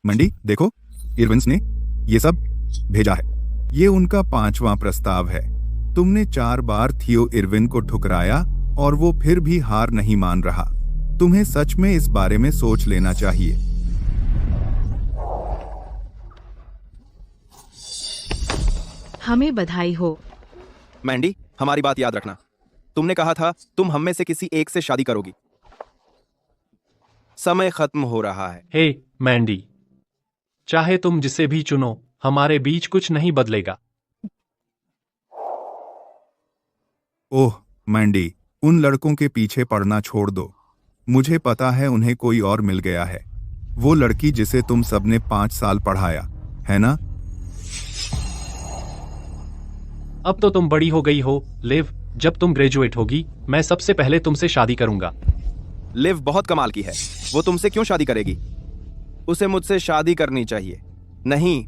मंडी देखो, इरविन्स ने ये सब भेजा है। ये उनका 5वां प्रस्ताव है। तुमने 4 बार थियो इरविन को ठुकराया और वो फिर भी हार नहीं मान रहा। तुम्हें सच में इस बारे में सोच लेना चाहिए। हमें बधाई हो। मैंडी, हमारी बात याद रखना। तुमने कहा था तुम हम में से किसी एक से शादी करोगी। समय खत्म हो रहा है। हे मैंडी, चाहे तुम जिसे भी चुनो, हमारे बीच कुछ नहीं बदलेगा। ओह मैंडी, उन लड़कों के पीछे पड़ना छोड़ दो। मुझे पता है उन्हें कोई और मिल गया है। वो लड़की जिसे तुम सबने 5 साल पढ़ाया, है ना? अब तो तुम बड़ी हो गई हो, लिव। जब तुम ग्रेजुएट होगी, मैं सबसे पहले तुमसे शादी करूंगा। लिव बहुत कमाल की है। वो तुमसे क्यों शादी करेगी? उसे मुझसे शादी करनी चाहिए। नहीं,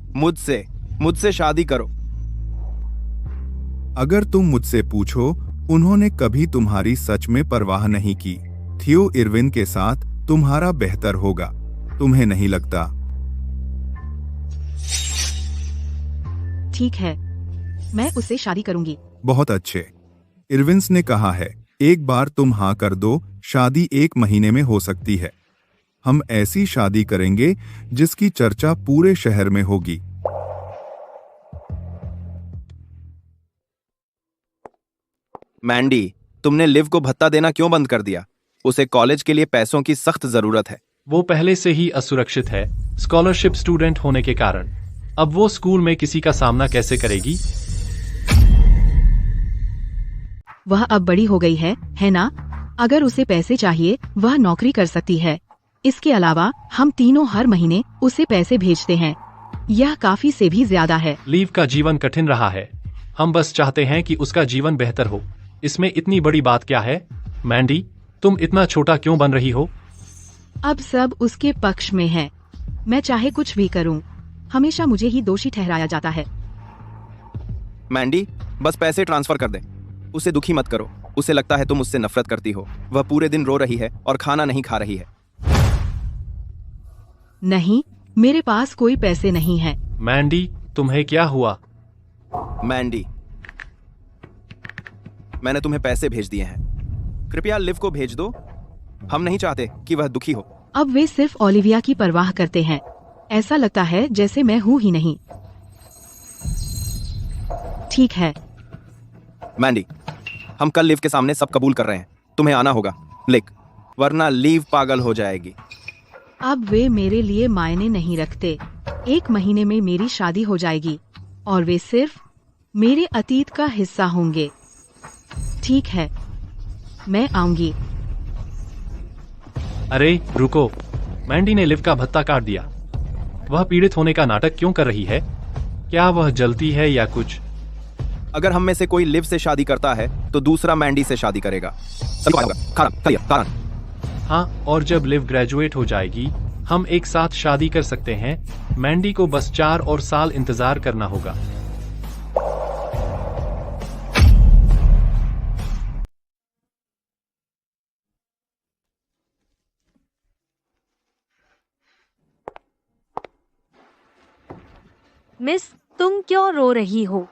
मुझसे शादी करो। अगर तुम मुझसे पूछो, उन्होंने कभी तुम्हारी सच में परवाह नहीं की। थियो इरविन के साथ तुम्हारा बेहतर होगा, तुम्हें नहीं लगता? ठीक है, मैं उससे शादी करूंगी। बहुत अच्छे। इरविन्स ने कहा है, एक बार तुम हाँ कर दो, शादी 1 महीने में हो सकती है। हम ऐसी शादी करेंगे जिसकी चर्चा पूरे शहर में होगी। मैंडी, तुमने लिव को भत्ता देना क्यों बंद कर दिया? उसे कॉलेज के लिए पैसों की सख्त जरूरत है। वो पहले से ही असुरक्षित है, स्कॉलरशिप स्टूडेंट होने के कारण। अब वो स्कूल में किसी का सामना कैसे करेगी? वह अब बड़ी हो गई है ना? अगर उसे पैसे चाहिए, वह नौकरी कर सकती है। इसके अलावा हम तीनों हर महीने उसे पैसे भेजते हैं। यह काफी से भी ज्यादा है। लीव का जीवन कठिन रहा है। हम बस चाहते हैं कि उसका जीवन बेहतर हो। इसमें इतनी बड़ी बात क्या है? मैंडी, तुम इतना छोटा क्यों बन रही हो? अब सब उसके पक्ष में है। मैं चाहे कुछ भी करूं, हमेशा मुझे ही दोषी ठहराया जाता है। मैंडी, बस पैसे ट्रांसफर कर दे। उसे दुखी मत करो। उसे लगता है तुम उससे नफरत करती हो। वह पूरे दिन रो रही है और खाना नहीं खा रही है। नहीं, मेरे पास कोई पैसे नहीं है। मैंडी, तुम्हें क्या हुआ? मैंडी, मैंने तुम्हें पैसे भेज दिए हैं। कृपया लिव को भेज दो। हम नहीं चाहते कि वह दुखी हो। अब वे सिर्फ ओलिविया की परवाह करते हैं। ऐसा लगता है जैसे मैं हूँ ही नहीं। ठीक है मैंडी, हम कल लिव के सामने सब कबूल कर रहे हैं। तुम्हें आना होगा, लिक, वरना लीव पागल हो जाएगी। अब वे मेरे लिए मायने नहीं रखते। 1 महीने में मेरी शादी हो जाएगी और वे सिर्फ मेरे अतीत का हिस्सा होंगे। ठीक है, मैं आऊंगी। अरे रुको, मैंडी ने लिव का भत्ता काट दिया। वह पीड़ित होने का नाटक क्यों कर रही है? क्या वह जलती है या कुछ? अगर हम में से कोई लिव से शादी करता है तो दूसरा मैंडी से शादी करेगा। खाना। हाँ, और जब लिव ग्रेजुएट हो जाएगी, हम एक साथ शादी कर सकते हैं। मैंडी को बस 4 और साल इंतजार करना होगा। मिस, तुम क्यों रो रही हो?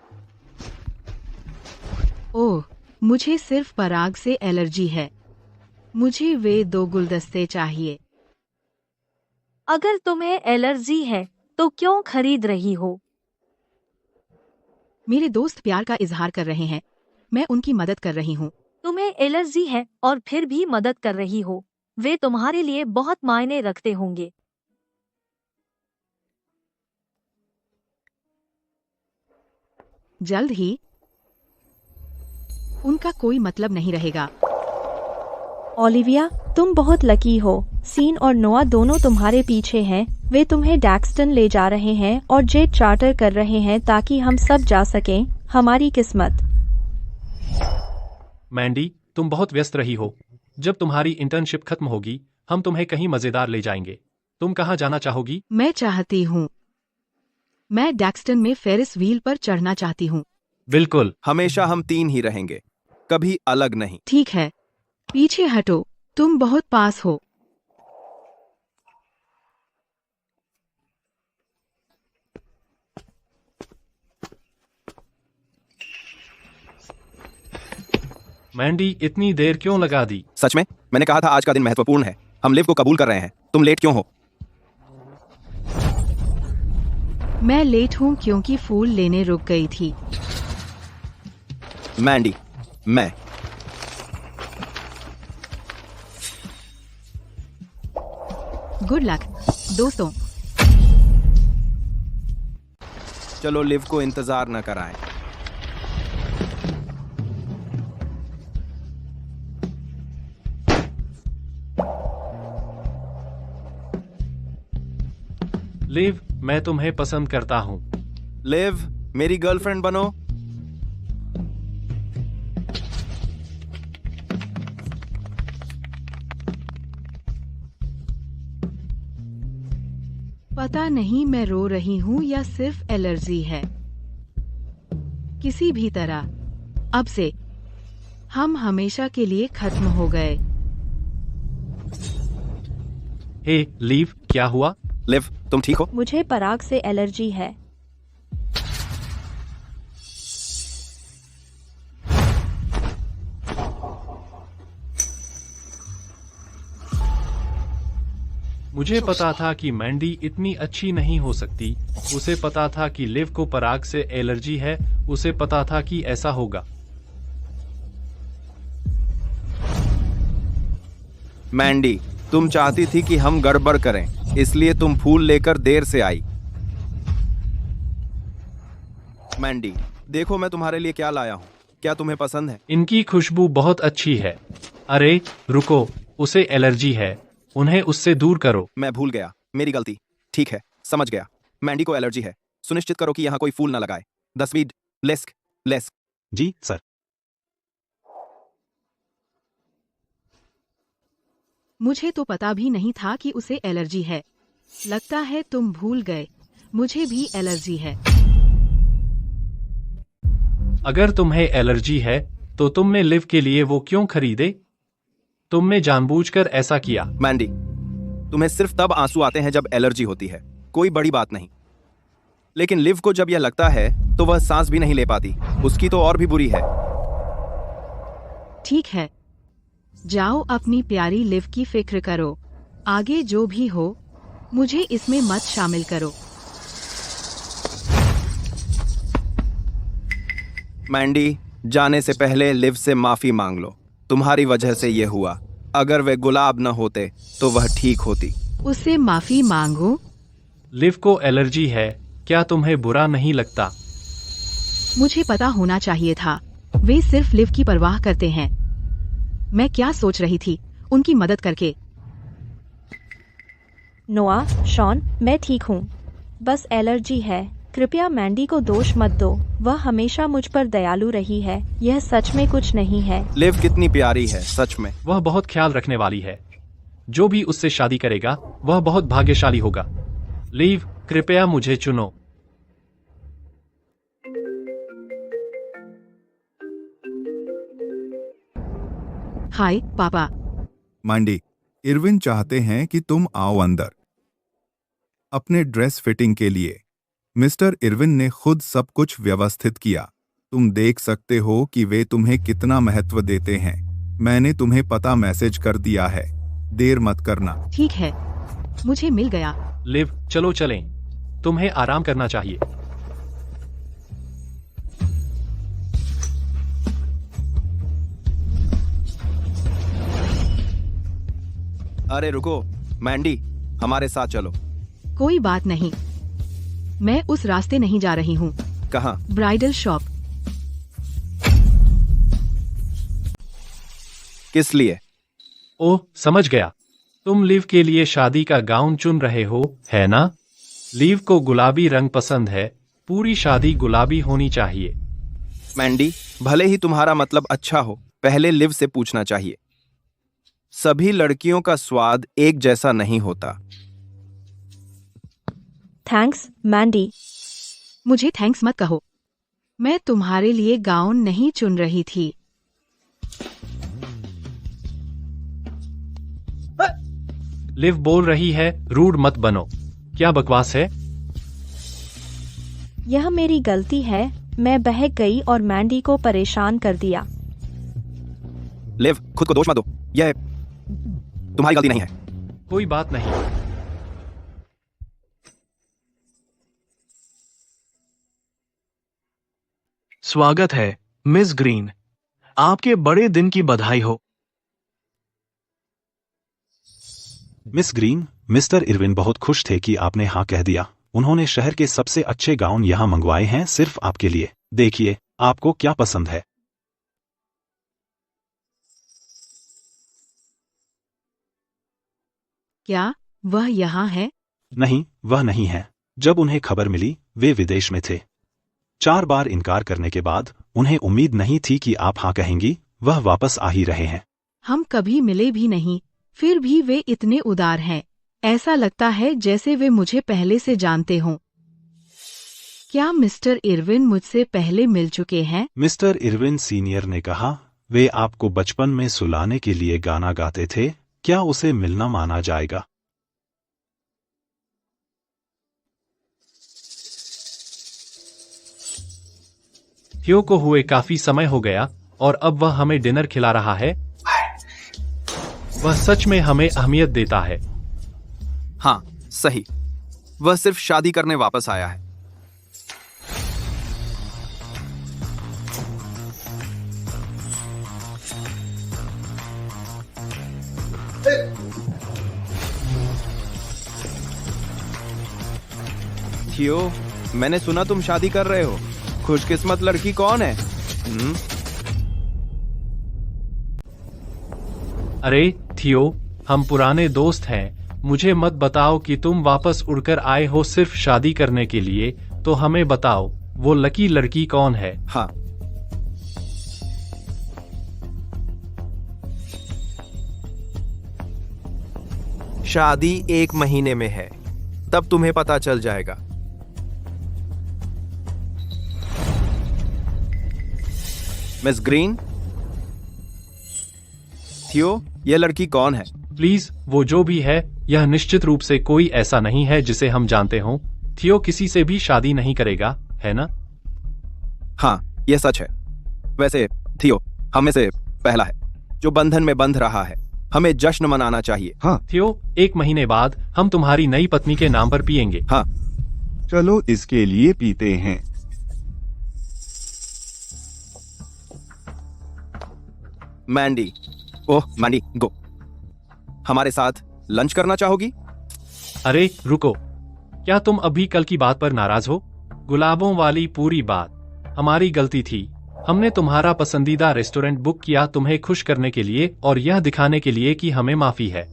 ओह, मुझे सिर्फ पराग से एलर्जी है। मुझे वे 2 गुलदस्ते चाहिए। अगर तुम्हें एलर्जी है तो क्यों खरीद रही हो? मेरे दोस्त प्यार का इजहार कर रहे हैं। मैं उनकी मदद कर रही हूँ। तुम्हें एलर्जी है और फिर भी मदद कर रही हो। वे तुम्हारे लिए बहुत मायने रखते होंगे। जल्द ही उनका कोई मतलब नहीं रहेगा। ओलिविया, तुम बहुत लकी हो। सीन और नोआ दोनों तुम्हारे पीछे हैं। वे तुम्हें डैक्सटन ले जा रहे हैं और जेट चार्टर कर रहे हैं ताकि हम सब जा सकें। हमारी किस्मत। मैंडी, तुम बहुत व्यस्त रही हो। जब तुम्हारी इंटर्नशिप खत्म होगी, हम तुम्हें कहीं मजेदार ले जाएंगे। तुम कहाँ जाना चाहोगी? मैं चाहती हूँ, मैं डैक्सटन में फेरिस व्हील पर चढ़ना चाहती हूँ। बिल्कुल। हमेशा हम 3 ही रहेंगे, कभी अलग नहीं। ठीक है, पीछे हटो, तुम बहुत पास हो। मैंडी इतनी देर क्यों लगा दी? सच में मैंने कहा था आज का दिन महत्वपूर्ण है। हम लिव को कबूल कर रहे हैं। तुम लेट क्यों हो? मैं लेट हूँ क्योंकि फूल लेने रुक गई थी। मैंडी, मैं गुड लक दोस्तों। चलो लिव को इंतजार न कराएं। लिव, मैं तुम्हें पसंद करता हूँ। लिव, मेरी गर्लफ्रेंड बनो। पता नहीं मैं रो रही हूँ या सिर्फ एलर्जी है। किसी भी तरह अब से हम हमेशा के लिए खत्म हो गए। हे लिव, क्या हुआ? लिव, तुम ठीक हो? मुझे पराग से एलर्जी है। मुझे पता था कि मैंडी इतनी अच्छी नहीं हो सकती। उसे पता था कि लिव को पराग से एलर्जी है। उसे पता था कि ऐसा होगा। मैंडी, तुम चाहती थी कि हम गड़बड़ करें, इसलिए तुम फूल लेकर देर से आई। मैंडी, देखो मैं तुम्हारे लिए क्या लाया हूँ। क्या तुम्हें पसंद है? इनकी खुशबू बहुत अच्छी है। अरे रुको, उसे एलर्जी है। उन्हें उससे दूर करो। मैं भूल गया, मेरी गलती। ठीक है, समझ गया। मैंडी को एलर्जी है। सुनिश्चित करो कि यहाँ कोई फूल न लगाए। 10वीं लेस्क। जी सर। मुझे तो पता भी नहीं था कि उसे एलर्जी है। लगता है तुम भूल गए, मुझे भी एलर्जी है। अगर तुम्हें एलर्जी है तो तुमने लिव के लिए वो क्यों खरीदे? तुमने जानबूझकर ऐसा किया। मैंडी, तुम्हें सिर्फ तब आंसू आते हैं जब एलर्जी होती है। कोई बड़ी बात नहीं। लेकिन लिव को जब यह लगता है तो वह सांस भी नहीं ले पाती। उसकी तो और भी बुरी है। ठीक है, जाओ अपनी प्यारी लिव की फिक्र करो। आगे जो भी हो, मुझे इसमें मत शामिल करो। मैंडी, जाने से पहले लिव से माफी मांग लो। तुम्हारी वजह से यह हुआ। अगर वे गुलाब न होते तो वह ठीक होती। उससे माफी मांगो? लिव को एलर्जी है, क्या तुम्हें बुरा नहीं लगता? मुझे पता होना चाहिए था। वे सिर्फ लिव की परवाह करते हैं। मैं क्या सोच रही थी उनकी मदद करके। नोआ, शॉन, मैं ठीक हूँ। बस एलर्जी है। कृपया मैंडी को दोष मत दो। वह हमेशा मुझ पर दयालु रही है। यह सच में कुछ नहीं है। लिव कितनी प्यारी है, सच में। वह बहुत ख्याल रखने वाली है। जो भी उससे शादी करेगा वह बहुत भाग्यशाली होगा। लिव, कृपया मुझे चुनो। हाय पापा। मांडी, इरविन चाहते हैं कि तुम आओ अंदर अपने ड्रेस फिटिंग के लिए। मिस्टर इरविन ने खुद सब कुछ व्यवस्थित किया। तुम देख सकते हो कि वे तुम्हें कितना महत्व देते हैं। मैंने तुम्हें पता मैसेज कर दिया है। देर मत करना। ठीक है, मुझे मिल गया। लिव, चलो चलें। तुम्हें आराम करना चाहिए। अरे रुको, मैंडी, हमारे साथ चलो। कोई बात नहीं, मैं उस रास्ते नहीं जा रही हूँ। कहाँ? Bridal shop. किस लिए? ओह, समझ गया। तुम लिव के लिए शादी का गाउन चुन रहे हो, है ना? लिव को गुलाबी रंग पसंद है। पूरी शादी गुलाबी होनी चाहिए। मैंडी, भले ही तुम्हारा मतलब अच्छा हो, पहले लिव से पूछना चाहिए। सभी लड़कियों का स्वाद एक जैसा नहीं होता। थैंक्स, मैंडी। मुझे थैंक्स मत कहो। मैं तुम्हारे लिए गाउन नहीं चुन रही थी। लिव बोल रही है, रूड मत बनो। क्या बकवास है? यह मेरी गलती है। मैं बहक गई और मैंडी को परेशान कर दिया। लिव, खुद को दोष मत दो। यह तुम्हारी गलती नहीं है। कोई बात नहीं। स्वागत है मिस ग्रीन, आपके बड़े दिन की बधाई हो। मिस ग्रीन, मिस्टर इरविन बहुत खुश थे कि आपने हाँ कह दिया। उन्होंने शहर के सबसे अच्छे गाउन यहाँ मंगवाए हैं सिर्फ आपके लिए। देखिए, आपको क्या पसंद है। क्या वह यहाँ है? नहीं, वह नहीं है। जब उन्हें खबर मिली, वे विदेश में थे। 4 बार इनकार करने के बाद उन्हें उम्मीद नहीं थी कि आप हाँ कहेंगी। वह वापस आ ही रहे हैं। हम कभी मिले भी नहीं, फिर भी वे इतने उदार हैं। ऐसा लगता है जैसे वे मुझे पहले से जानते हों। क्या मिस्टर इरविन मुझसे पहले मिल चुके हैं? मिस्टर इरविन सीनियर ने कहा, वे आपको बचपन में सुलाने के लिए गाना गाते थे। क्या उसे मिलना माना जाएगा? थियो को हुए काफी समय हो गया और अब वह हमें डिनर खिला रहा है। वह सच में हमें अहमियत देता है। हाँ, सही। वह सिर्फ शादी करने वापस आया है। थियो, मैंने सुना तुम शादी कर रहे हो। खुशकिस्मत लड़की कौन है? अरे थियो, हम पुराने दोस्त हैं। मुझे मत बताओ कि तुम वापस उड़कर आए हो सिर्फ शादी करने के लिए। तो हमें बताओ, वो लकी लड़की कौन है? हाँ, शादी 1 महीने में है, तब तुम्हें पता चल जाएगा। मिस ग्रीन, थियो, यह लड़की कौन है? प्लीज, वो जो भी है, यह निश्चित रूप से कोई ऐसा नहीं है जिसे हम जानते हों। थियो किसी से भी शादी नहीं करेगा, है ना? हाँ, यह सच है। वैसे थियो हम में से पहला है जो बंधन में बंध रहा है। हमें जश्न मनाना चाहिए। हाँ, थियो, 1 महीने बाद हम तुम्हारी नई पत्नी के नाम पर पिएंगे। हाँ, चलो इसके लिए पीते हैं। मैंडी, ओह मैंडी, गो। हमारे साथ लंच करना चाहोगी? अरे रुको, क्या तुम अभी कल की बात पर नाराज हो? गुलाबों वाली पूरी बात हमारी गलती थी। हमने तुम्हारा पसंदीदा रेस्टोरेंट बुक किया तुम्हें खुश करने के लिए और यह दिखाने के लिए कि हमें माफी है।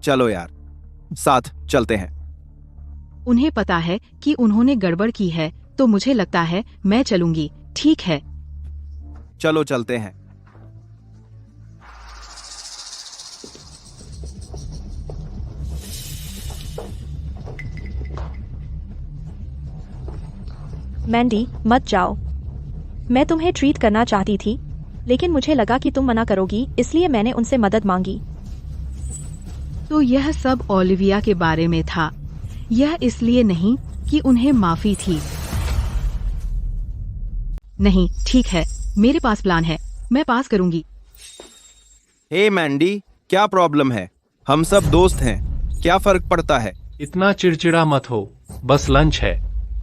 चलो यार, साथ चलते हैं। उन्हें पता है कि उन्होंने गड़बड़ की है, तो मुझे लगता है मैं चलूंगी। ठीक है। चलो चलते हैं। मैंडी, मत जाओ। मैं तुम्हें ट्रीट करना चाहती थी, लेकिन मुझे लगा कि तुम मना करोगी, इसलिए मैंने उनसे मदद मांगी। तो यह सब ओलिविया के बारे में था। यह इसलिए नहीं कि उन्हें माफी थी। नहीं, ठीक है, मेरे पास प्लान है। मैं पास करूंगी। हे मैंडी, क्या प्रॉब्लम है? हम सब दोस्त हैं, क्या फर्क पड़ता है? इतना चिड़चिड़ा मत हो, बस लंच है।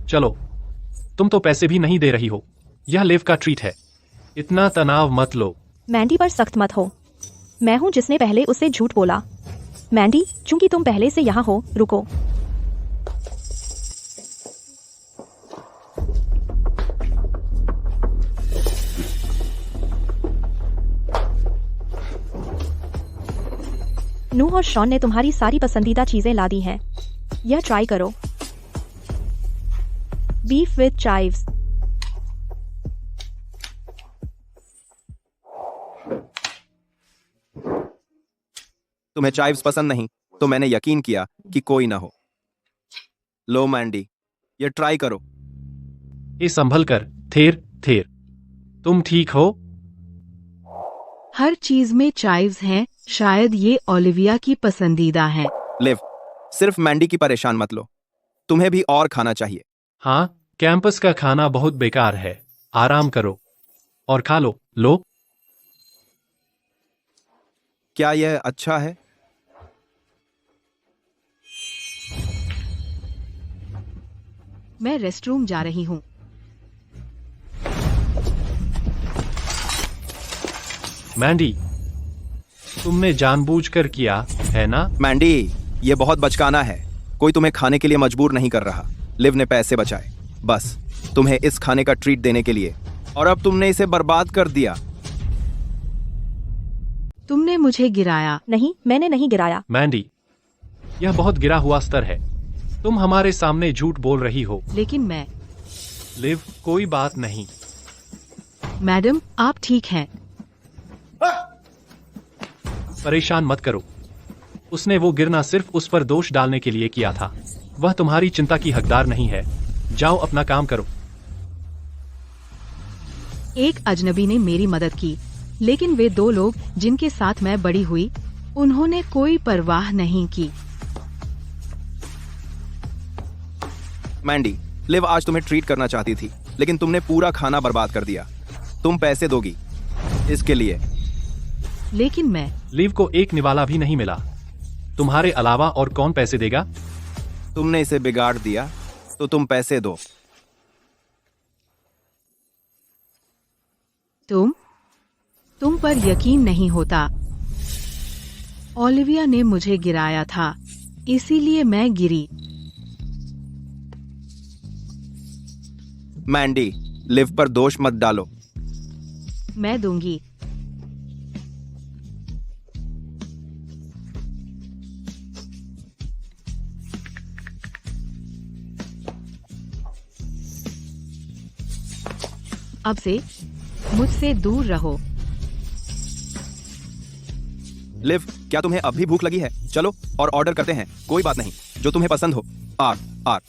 चलो। तुम तो पैसे भी नहीं दे रही हो। यह लिव का ट्रीट है। इतना तनाव मत लो। मैंडी पर सख्त मत हो। मैं हूँ जिसने पहले उससे झूठ बोला। मैंडी, चूंकि तुम पहले से यहाँ हो, रुको। नूह और शॉन ने तुम्हारी सारी पसंदीदा चीजें ला दी हैं। यह ट्राई करो। Beef with chives. तुम्हें चाइव्स पसंद नहीं, तो मैंने यकीन किया कि कोई ना हो। लो मैंडी, ये ट्राई करो। ये संभल कर, थेर थेर। तुम ठीक हो? हर चीज में चाइव्स हैं। शायद ये ओलिविया की पसंदीदा है। लिव, सिर्फ मैंडी की परेशान मत लो। तुम्हें भी और खाना चाहिए। हाँ, कैंपस का खाना बहुत बेकार है। आराम करो और खा लो। लो। क्या यह अच्छा है? मैं रेस्टरूम जा रही हूँ। मैंडी, तुमने जानबूझकर किया है ना? मैंडी, ये बहुत बचकाना है। कोई तुम्हें खाने के लिए मजबूर नहीं कर रहा। लिव ने पैसे बचाए बस तुम्हें इस खाने का ट्रीट देने के लिए, और अब तुमने इसे बर्बाद कर दिया। तुमने मुझे गिराया। नहीं, मैंने नहीं गिराया। मैंडी, यह बहुत गिरा हुआ स्तर है। तुम हमारे सामने झूठ बोल रही हो। लेकिन मैं। लिव, कोई बात नहीं। मैडम, आप ठीक हैं। परेशान मत करो। उसने वो गिरना सिर्फ उस पर दोष डालने के लिए किया था। वह तुम्हारी चिंता की हकदार नहीं है। जाओ अपना काम करो। एक अजनबी ने मेरी मदद की, लेकिन वे दो लोग जिनके साथ मैं बड़ी हुई, उन्होंने कोई परवाह नहीं की। मैंडी, लिव आज तुम्हें ट्रीट करना चाहती थी, लेकिन तुमने पूरा खाना बर्बाद कर दिया। तुम पैसे दोगी इसके लिए? लेकिन मैं। लिव को एक निवाला भी नहीं मिला। तुम्हारे अलावा और कौन पैसे देगा? तुमने इसे बिगाड़ दिया, तो तुम पैसे दो। तुम पर यकीन नहीं होता। ओलिविया ने मुझे गिराया था, इसीलिए मैं गिरी। मैंडी, लिव पर दोष मत डालो। मैं दूंगी। अब से मुझसे दूर रहो। लिव, क्या तुम्हें अब भी भूख लगी है? चलो और ऑर्डर करते हैं। कोई बात नहीं, जो तुम्हें पसंद हो। आर आर।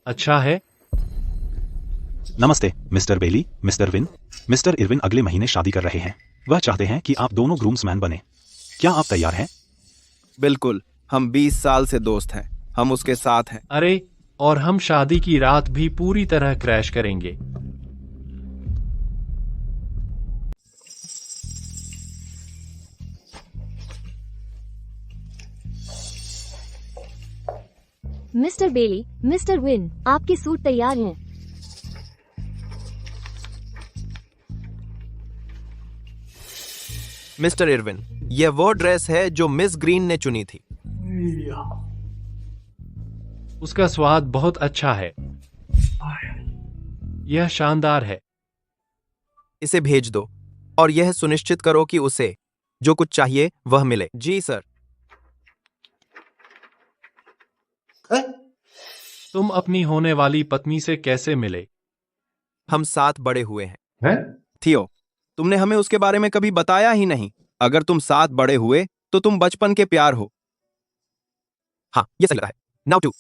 अच्छा है। नमस्ते mister Bailey, mister Win. Mister Irwin अगले महीने शादी कर रहे हैं। वह चाहते हैं कि आप दोनों ग्रूम्समैन बने। क्या आप तैयार हैं? बिल्कुल, हम 20 साल से दोस्त हैं। हम उसके साथ हैं। अरे, और हम शादी की रात भी पूरी तरह क्रैश करेंगे। मिस्टर बेली, मिस्टर विन, आपके सूट तैयार हैं। मिस्टर इरविन, यह वो ड्रेस है जो मिस ग्रीन ने चुनी थी। उसका स्वाद बहुत अच्छा है। यह शानदार है। इसे भेज दो और यह सुनिश्चित करो कि उसे जो कुछ चाहिए वह मिले। जी सर। तुम अपनी होने वाली पत्नी से कैसे मिले? हम साथ बड़े हुए हैं। थियो, तुमने हमें उसके बारे में कभी बताया ही नहीं। अगर तुम साथ बड़े हुए तो तुम बचपन के प्यार हो। हाँ, ये सही लगा है। Now to.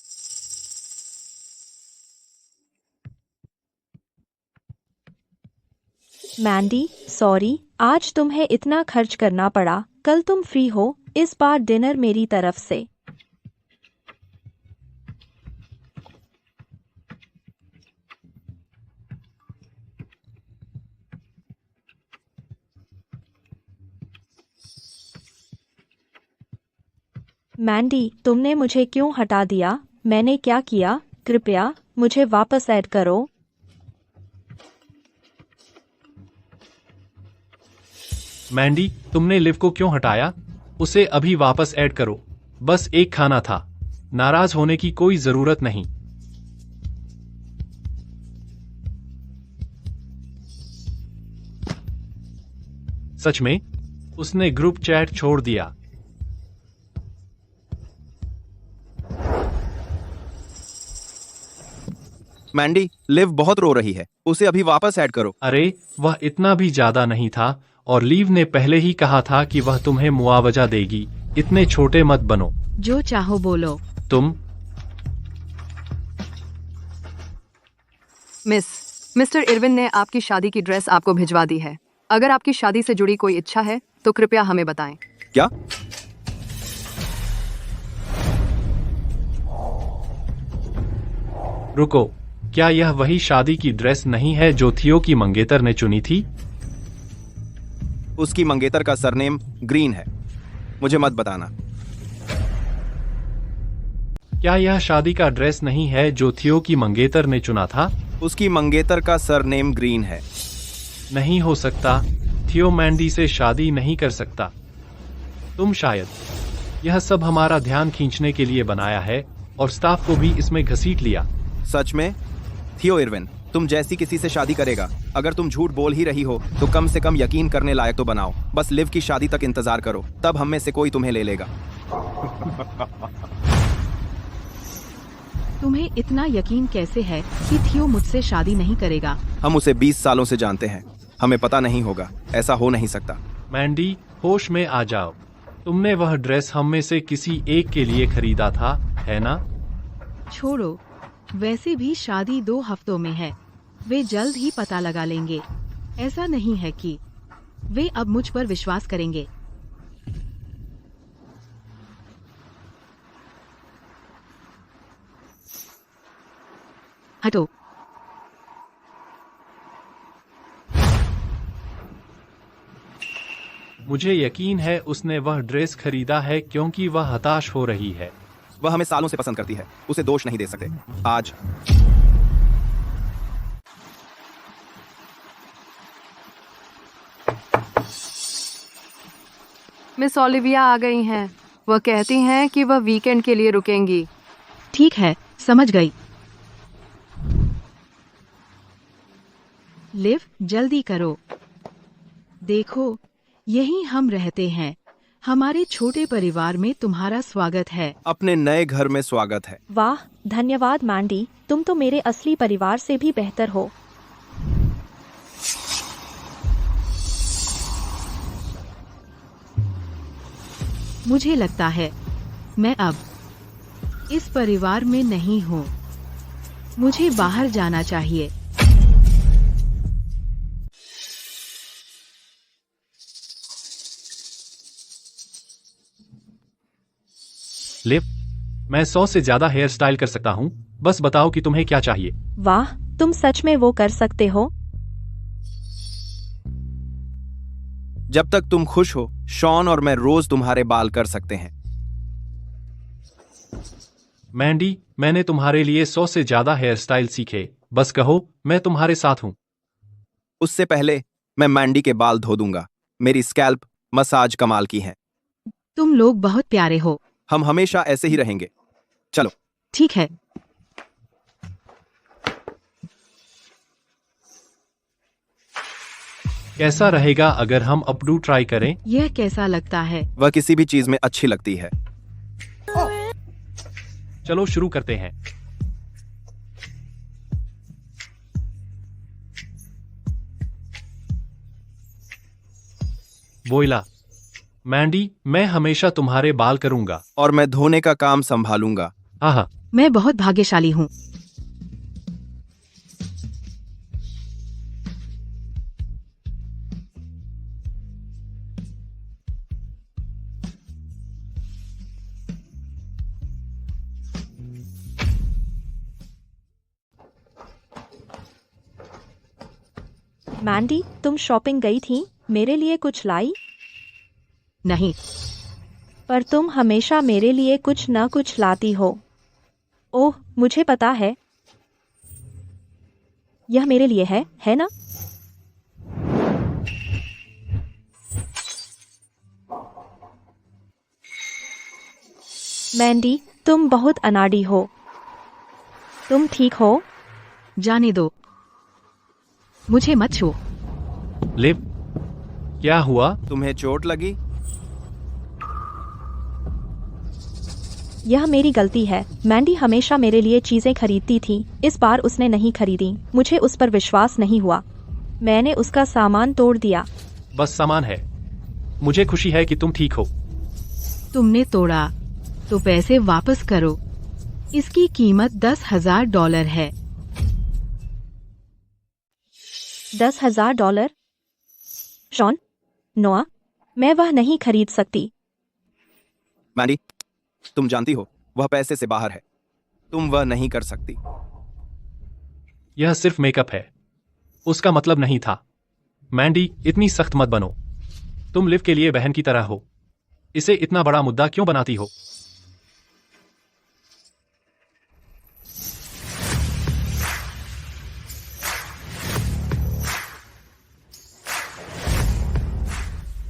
मैंडी, सॉरी, आज तुम्हें इतना खर्च करना पड़ा। कल तुम फ्री हो, इस बार डिनर मेरी तरफ से। मैंडी, तुमने मुझे क्यों हटा दिया? मैंने क्या किया? कृपया मुझे वापस ऐड करो। मैंडी, तुमने लिव को क्यों हटाया? उसे अभी वापस ऐड करो। बस एक खाना था। नाराज होने की कोई जरूरत नहीं। सच में? उसने ग्रुप चैट छोड़ दिया। मैंडी, लिव बहुत रो रही है। उसे अभी वापस ऐड करो। अरे, वह इतना भी ज्यादा नहीं था, और लीव ने पहले ही कहा था कि वह तुम्हें मुआवजा देगी। इतने छोटे मत बनो। जो चाहो बोलो। तुम। मिस्टर इरविन ने आपकी शादी की ड्रेस आपको भिजवा दी है। अगर आपकी शादी से जुड़ी कोई इच्छा है तो कृपया हमें बताएं। क्या? रुको, क्या यह वही शादी की ड्रेस नहीं है जो थियो की मंगेतर ने चुनी थी? उसकी मंगेतर का सरनेम ग्रीन है। मुझे मत बताना। क्या यह शादी का ड्रेस नहीं है जो थियो की मंगेतर ने चुना था? उसकी मंगेतर का सरनेम ग्रीन है। नहीं हो सकता। थियो मैंडी से शादी नहीं कर सकता। तुम शायद यह सब हमारा ध्यान खींचने के लिए बनाया है और स्टाफ को भी इसमें घसीट लिया। सच में? थियो इरविन तुम जैसी किसी से शादी करेगा? अगर तुम झूठ बोल ही रही हो तो कम से कम यकीन करने लायक तो बनाओ। बस लिव की शादी तक इंतजार करो, तब हम में से कोई तुम्हें ले लेगा। तुम्हें इतना यकीन कैसे है कि थियो मुझसे शादी नहीं करेगा? हम उसे 20 सालों से जानते हैं। हमें पता नहीं होगा, ऐसा हो नहीं सकता। मैंडी, होश में आ जाओ। तुमने वह ड्रेस हम में से किसी एक के लिए खरीदा था, है ना? छोड़ो, वैसे भी शादी 2 हफ्तों में है। वे जल्द ही पता लगा लेंगे। ऐसा नहीं है कि वे अब मुझ पर विश्वास करेंगे। हटो। मुझे यकीन है उसने वह ड्रेस खरीदा है क्योंकि वह हताश हो रही है। वह हमें सालों से पसंद करती है, उसे दोष नहीं दे सकते। आज मिस ओलिविया आ गई हैं। वह कहती हैं कि वह वीकेंड के लिए रुकेंगी। ठीक है, समझ गई। लिव, जल्दी करो। देखो, यहीं हम रहते हैं। हमारे छोटे परिवार में तुम्हारा स्वागत है। अपने नए घर में स्वागत है। वाह, धन्यवाद मैंडी, तुम तो मेरे असली परिवार से भी बेहतर हो। मुझे लगता है मैं अब इस परिवार में नहीं हूँ। मुझे बाहर जाना चाहिए। लिव, मैं 100 से ज्यादा हेयर स्टाइल कर सकता हूँ। बस बताओ कि तुम्हें क्या चाहिए। वाह, तुम सच में वो कर सकते हो? जब तक तुम खुश हो, शॉन और मैं रोज तुम्हारे बाल कर सकते हैं। मैंडी, मैंने तुम्हारे लिए 100 से ज्यादा हेयर स्टाइल सीखे। बस कहो, मैं तुम्हारे साथ हूँ। उससे पहले मैं मैंडी के बाल धो दूंगा। मेरी स्कैल्प मसाज कमाल की है। तुम लोग बहुत प्यारे हो। हम हमेशा ऐसे ही रहेंगे। चलो। ठीक है। कैसा रहेगा अगर हम अपडू ट्राई करें? यह कैसा लगता है? वह किसी भी चीज में अच्छी लगती है। चलो शुरू करते हैं। वोइला। मैंडी, मैं हमेशा तुम्हारे बाल करूंगा। और मैं धोने का काम संभालूंगा। आहा, मैं बहुत भाग्यशाली हूँ। मैंडी, तुम शॉपिंग गई थी? मेरे लिए कुछ लाई? नहीं। पर तुम हमेशा मेरे लिए कुछ न कुछ लाती हो। ओह, मुझे पता है। यह मेरे लिए है ना? मैंडी, तुम बहुत अनाड़ी हो। तुम ठीक हो? जाने दो, मुझे मत छू। लिव, क्या हुआ? तुम्हें चोट लगी? यह मेरी गलती है। मैंडी हमेशा मेरे लिए चीजें खरीदती थी। इस बार उसने नहीं खरीदी। मुझे उस पर विश्वास नहीं हुआ। मैंने उसका सामान तोड़ दिया। बस सामान है। मुझे खुशी है कि तुम ठीक हो। तुमने तोड़ा तो पैसे वापस करो। इसकी कीमत $10,000 है। $10,000? शॉन, नोआ, मैं वह नहीं खरीद सकती। मैंडी, तुम जानती हो वह पैसे से बाहर है। तुम वह नहीं कर सकती। यह सिर्फ मेकअप है, उसका मतलब नहीं था। मैंडी, इतनी सख्त मत बनो। तुम लिव के लिए बहन की तरह हो, इसे इतना बड़ा मुद्दा क्यों बनाती हो?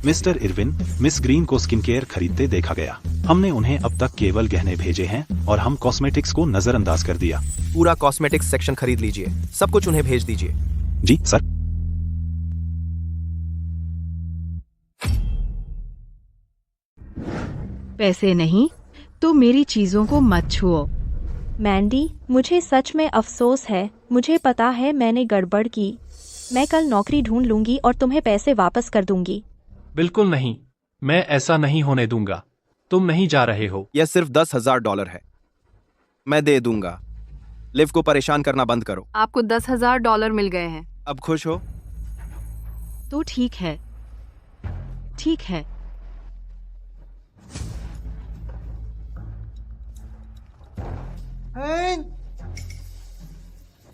मिस्टर इरविन, मिस ग्रीन को स्किन केयर खरीदते देखा गया। हमने उन्हें अब तक केवल गहने भेजे हैं और हम कॉस्मेटिक्स को नजरअंदाज कर दिया। पूरा कॉस्मेटिक्स सेक्शन खरीद लीजिए, सब कुछ उन्हें भेज दीजिए। जी सर। पैसे नहीं तो मेरी चीजों को मत छुओ। मैंडी, मुझे सच में अफसोस है, मुझे पता है मैंने गड़बड़ की। मैं कल नौकरी ढूंढ लूंगी और तुम्हें पैसे वापस कर दूंगी। बिल्कुल नहीं, मैं ऐसा नहीं होने दूंगा। तुम नहीं जा रहे हो। यह सिर्फ $10,000 है, मैं दे दूंगा। लिव को परेशान करना बंद करो। आपको $10,000 मिल गए हैं। अब खुश हो? तो ठीक है, ठीक है।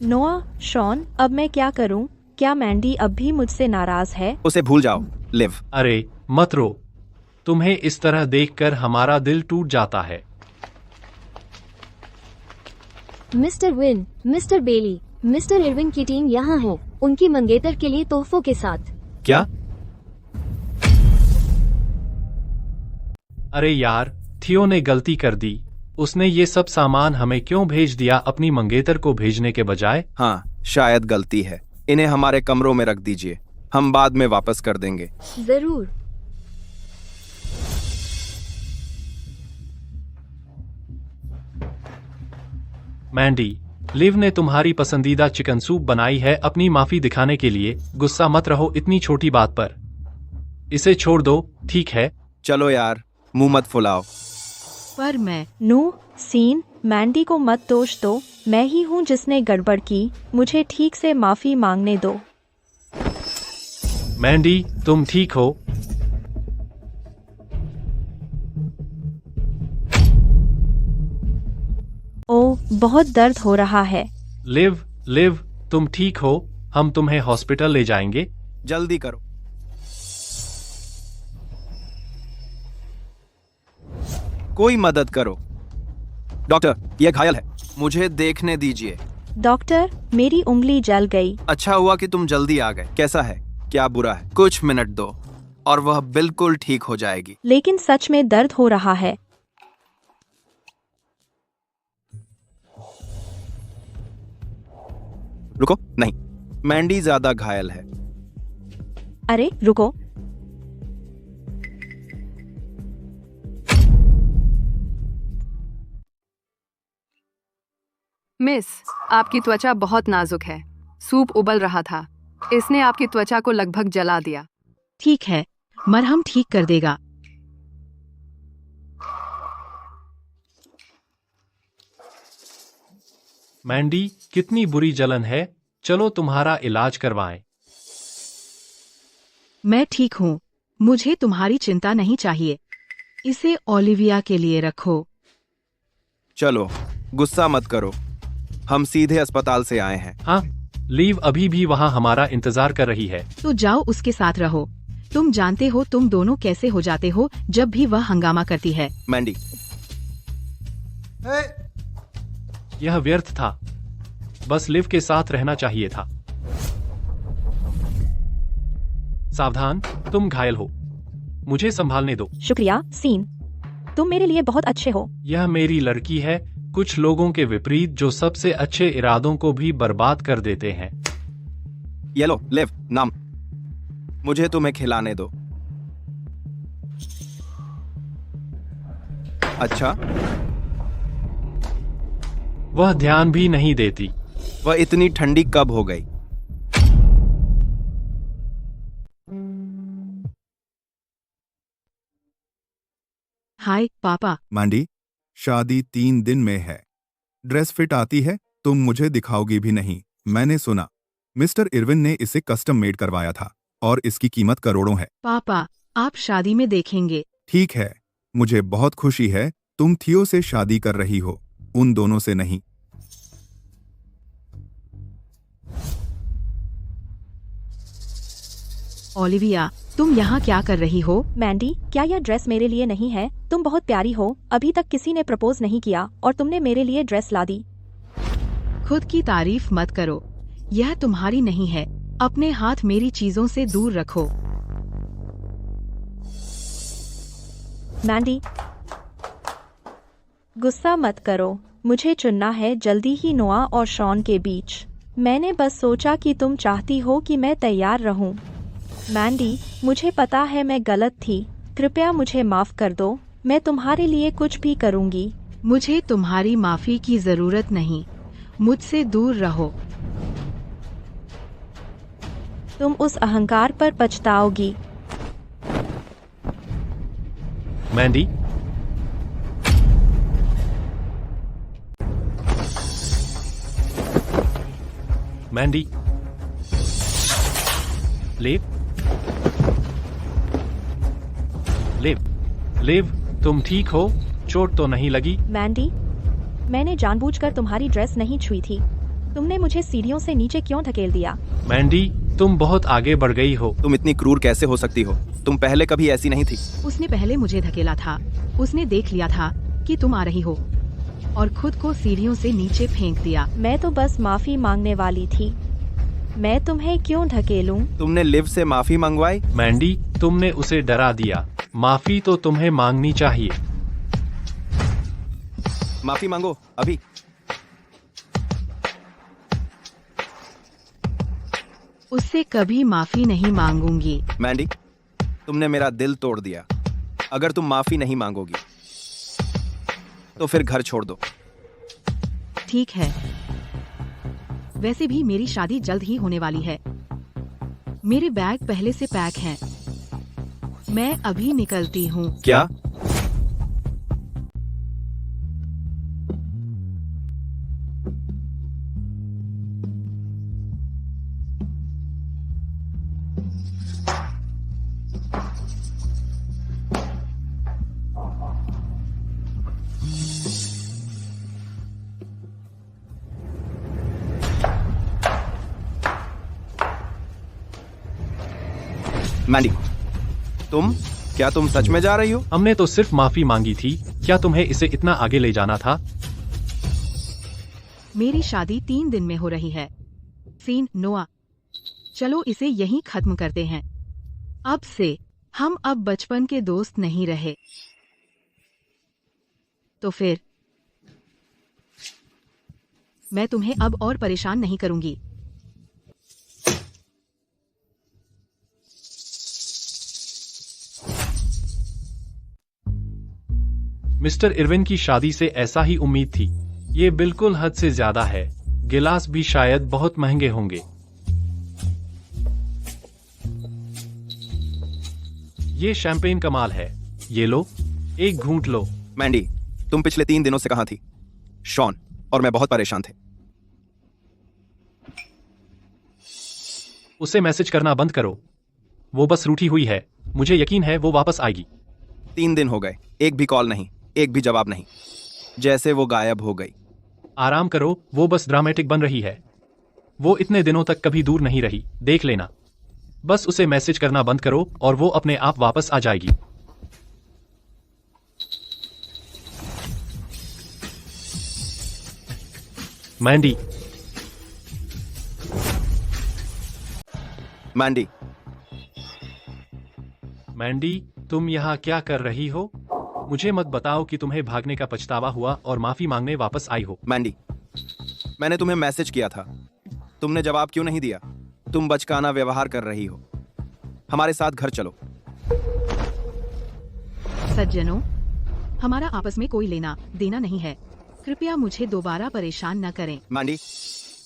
नोआ, शॉन, अब मैं क्या करूं? क्या मैंडी अब भी मुझसे नाराज है? उसे भूल जाओ, लिव। अरे मत रो, तुम्हें इस तरह देखकर हमारा दिल टूट जाता है। Mister Win, mister Bailey, mister Irwin की टीम यहाँ है, उनकी मंगेतर के लिए तोहफों के साथ। क्या? अरे यार, थियो ने गलती कर दी। उसने ये सब सामान हमें क्यों भेज दिया अपनी मंगेतर को भेजने के बजाय? हाँ, शायद गलती है। इन्हें हमारे कमरों में रख दीजिए, हम बाद में वापस कर देंगे। जरूर। मैंडी, लिव ने तुम्हारी पसंदीदा चिकन सूप बनाई है अपनी माफी दिखाने के लिए। गुस्सा मत रहो इतनी छोटी बात पर। इसे छोड़ दो, ठीक है? चलो यार, मुंह मत फुलाओ। पर मैं नू, सीन, मैंडी को मत दोष दो, मैं ही हूँ जिसने गड़बड़ की। मुझे ठीक से माफी मांगने दो। मैंडी, तुम ठीक हो? ओ, बहुत दर्द हो रहा है। लिव, तुम ठीक हो? हम तुम्हें हॉस्पिटल ले जाएंगे। जल्दी करो। कोई मदद करो। डॉक्टर, यह घायल है, मुझे देखने दीजिए। डॉक्टर, मेरी उंगली जल गई। अच्छा हुआ कि तुम जल्दी आ गए। कैसा है? क्या बुरा है? कुछ मिनट दो और वह बिल्कुल ठीक हो जाएगी। लेकिन सच में दर्द हो रहा है। रुको, नहीं, मैंडी ज्यादा घायल है। अरे रुको, मिस, आपकी त्वचा बहुत नाजुक है। सूप उबल रहा था, इसने आपकी त्वचा को लगभग जला दिया। ठीक है, मरहम ठीक कर देगा। मैंडी, कितनी बुरी जलन है, चलो तुम्हारा इलाज करवाएं। मैं ठीक हूँ, मुझे तुम्हारी चिंता नहीं चाहिए। इसे ओलिविया के लिए रखो। चलो, गुस्सा मत करो, हम सीधे अस्पताल से आए हैं। हाँ, लीव अभी भी वहाँ हमारा इंतजार कर रही है। तो जाओ उसके साथ रहो। तुम जानते हो तुम दोनों कैसे हो जाते हो जब भी वह हंगामा करती है। मैंडी, यह व्यर्थ था, बस लिव के साथ रहना चाहिए था। सावधान, तुम घायल हो, मुझे संभालने दो। शुक्रिया सीन, तुम मेरे लिए बहुत अच्छे हो। यह मेरी लड़की है, कुछ लोगों के विपरीत जो सबसे अच्छे इरादों को भी बर्बाद कर देते हैं। ये लो, लिव, नाम, मुझे तुम्हें खिलाने दो। अच्छा, वह ध्यान भी नहीं देती। वह इतनी ठंडी कब हो गई? हाय पापा। मैंडी, शादी 3 दिन में है। ड्रेस फिट आती है? तुम मुझे दिखाओगी भी नहीं। मैंने सुना मिस्टर इरविन ने इसे कस्टम मेड करवाया था और इसकी कीमत करोड़ों है। पापा, आप शादी में देखेंगे। ठीक है, मुझे बहुत खुशी है तुम थियो से शादी कर रही हो, उन दोनों से नहीं। ओलिविया, तुम यहाँ क्या कर रही हो? मैंडी, क्या यह ड्रेस मेरे लिए नहीं है? तुम बहुत प्यारी हो। अभी तक किसी ने प्रपोज नहीं किया और तुमने मेरे लिए ड्रेस ला दी। खुद की तारीफ मत करो, यह तुम्हारी नहीं है। अपने हाथ मेरी चीजों से दूर रखो। मैंडी, गुस्सा मत करो। मुझे चुनना है जल्दी ही नोआ और शॉन के बीच। मैंने बस सोचा कि तुम चाहती हो कि मैं तैयार रहूं। मैंडी, मुझे पता है मैं गलत थी। कृपया मुझे माफ कर दो। मैं तुम्हारे लिए कुछ भी करूंगी। मुझे तुम्हारी माफी की जरूरत नहीं। मुझसे दूर रहो। तुम उस अहंकार पर पछताओगी। मैंडी, मैंडी, लेव, लेव, लेव, तुम ठीक हो? चोट तो नहीं लगी? मैंडी, मैंने जानबूझकर तुम्हारी ड्रेस नहीं छुई थी। तुमने मुझे सीढ़ियों से नीचे क्यों धकेल दिया? मैंडी, तुम बहुत आगे बढ़ गई हो। तुम इतनी क्रूर कैसे हो सकती हो? तुम पहले कभी ऐसी नहीं थी। उसने पहले मुझे धकेला था। उसने देख लिया था कि तुम आ रही हो और खुद को सीढ़ियों से नीचे फेंक दिया। मैं तो बस माफी मांगने वाली थी। मैं तुम्हें क्यों धकेलूं? तुमने लिव से माफी मंगवाई? मैंडी, तुमने उसे डरा दिया। माफी तो तुम्हें मांगनी चाहिए। माफी मांगो अभी। उससे कभी माफी नहीं मांगूंगी। मैंडी, तुमने मेरा दिल तोड़ दिया। अगर तुम माफी नहीं मांगोगी तो फिर घर छोड़ दो। ठीक है। वैसे भी मेरी शादी जल्द ही होने वाली है। मेरे बैग पहले से पैक हैं। मैं अभी निकलती हूँ। क्या? मैंडी, क्या तुम सच में जा रही हो? हमने तो सिर्फ माफी मांगी थी। क्या तुम्हें इसे इतना आगे ले जाना था? मेरी शादी 3 दिन में हो रही है। सीन, नोआ, चलो इसे यहीं खत्म करते हैं। अब से हम अब बचपन के दोस्त नहीं रहे। तो फिर मैं तुम्हें अब और परेशान नहीं करूंगी। मिस्टर इरविन की शादी से ऐसा ही उम्मीद थी। ये बिल्कुल हद से ज्यादा है। गिलास भी शायद बहुत महंगे होंगे। ये शैंपेन कमाल है। ये लो, एक घूंट लो। मैंडी, तुम पिछले 3 दिनों से कहां थी? शॉन और मैं बहुत परेशान थे। उसे मैसेज करना बंद करो। वो बस रूठी हुई है। मुझे यकीन है वो वापस आएगी। 3 दिन हो गए, एक भी कॉल नहीं, एक भी जवाब नहीं। जैसे वो गायब हो गई। आराम करो, वो बस ड्रामेटिक बन रही है। वो इतने दिनों तक कभी दूर नहीं रही, देख लेना। बस उसे मैसेज करना बंद करो और वो अपने आप वापस आ जाएगी। मैंडी, मैंडी, मैंडी, तुम यहाँ क्या कर रही हो? मुझे मत बताओ कि तुम्हें भागने का पछतावा हुआ और माफी मांगने वापस आई हो। मैंडी, मैंने तुम्हें मैसेज किया था। तुमने जवाब क्यों नहीं दिया? तुम बचकाना व्यवहार कर रही हो। हमारे साथ घर चलो। सज्जनों, हमारा आपस में कोई लेना देना नहीं है। कृपया मुझे दोबारा परेशान न करें। मैंडी,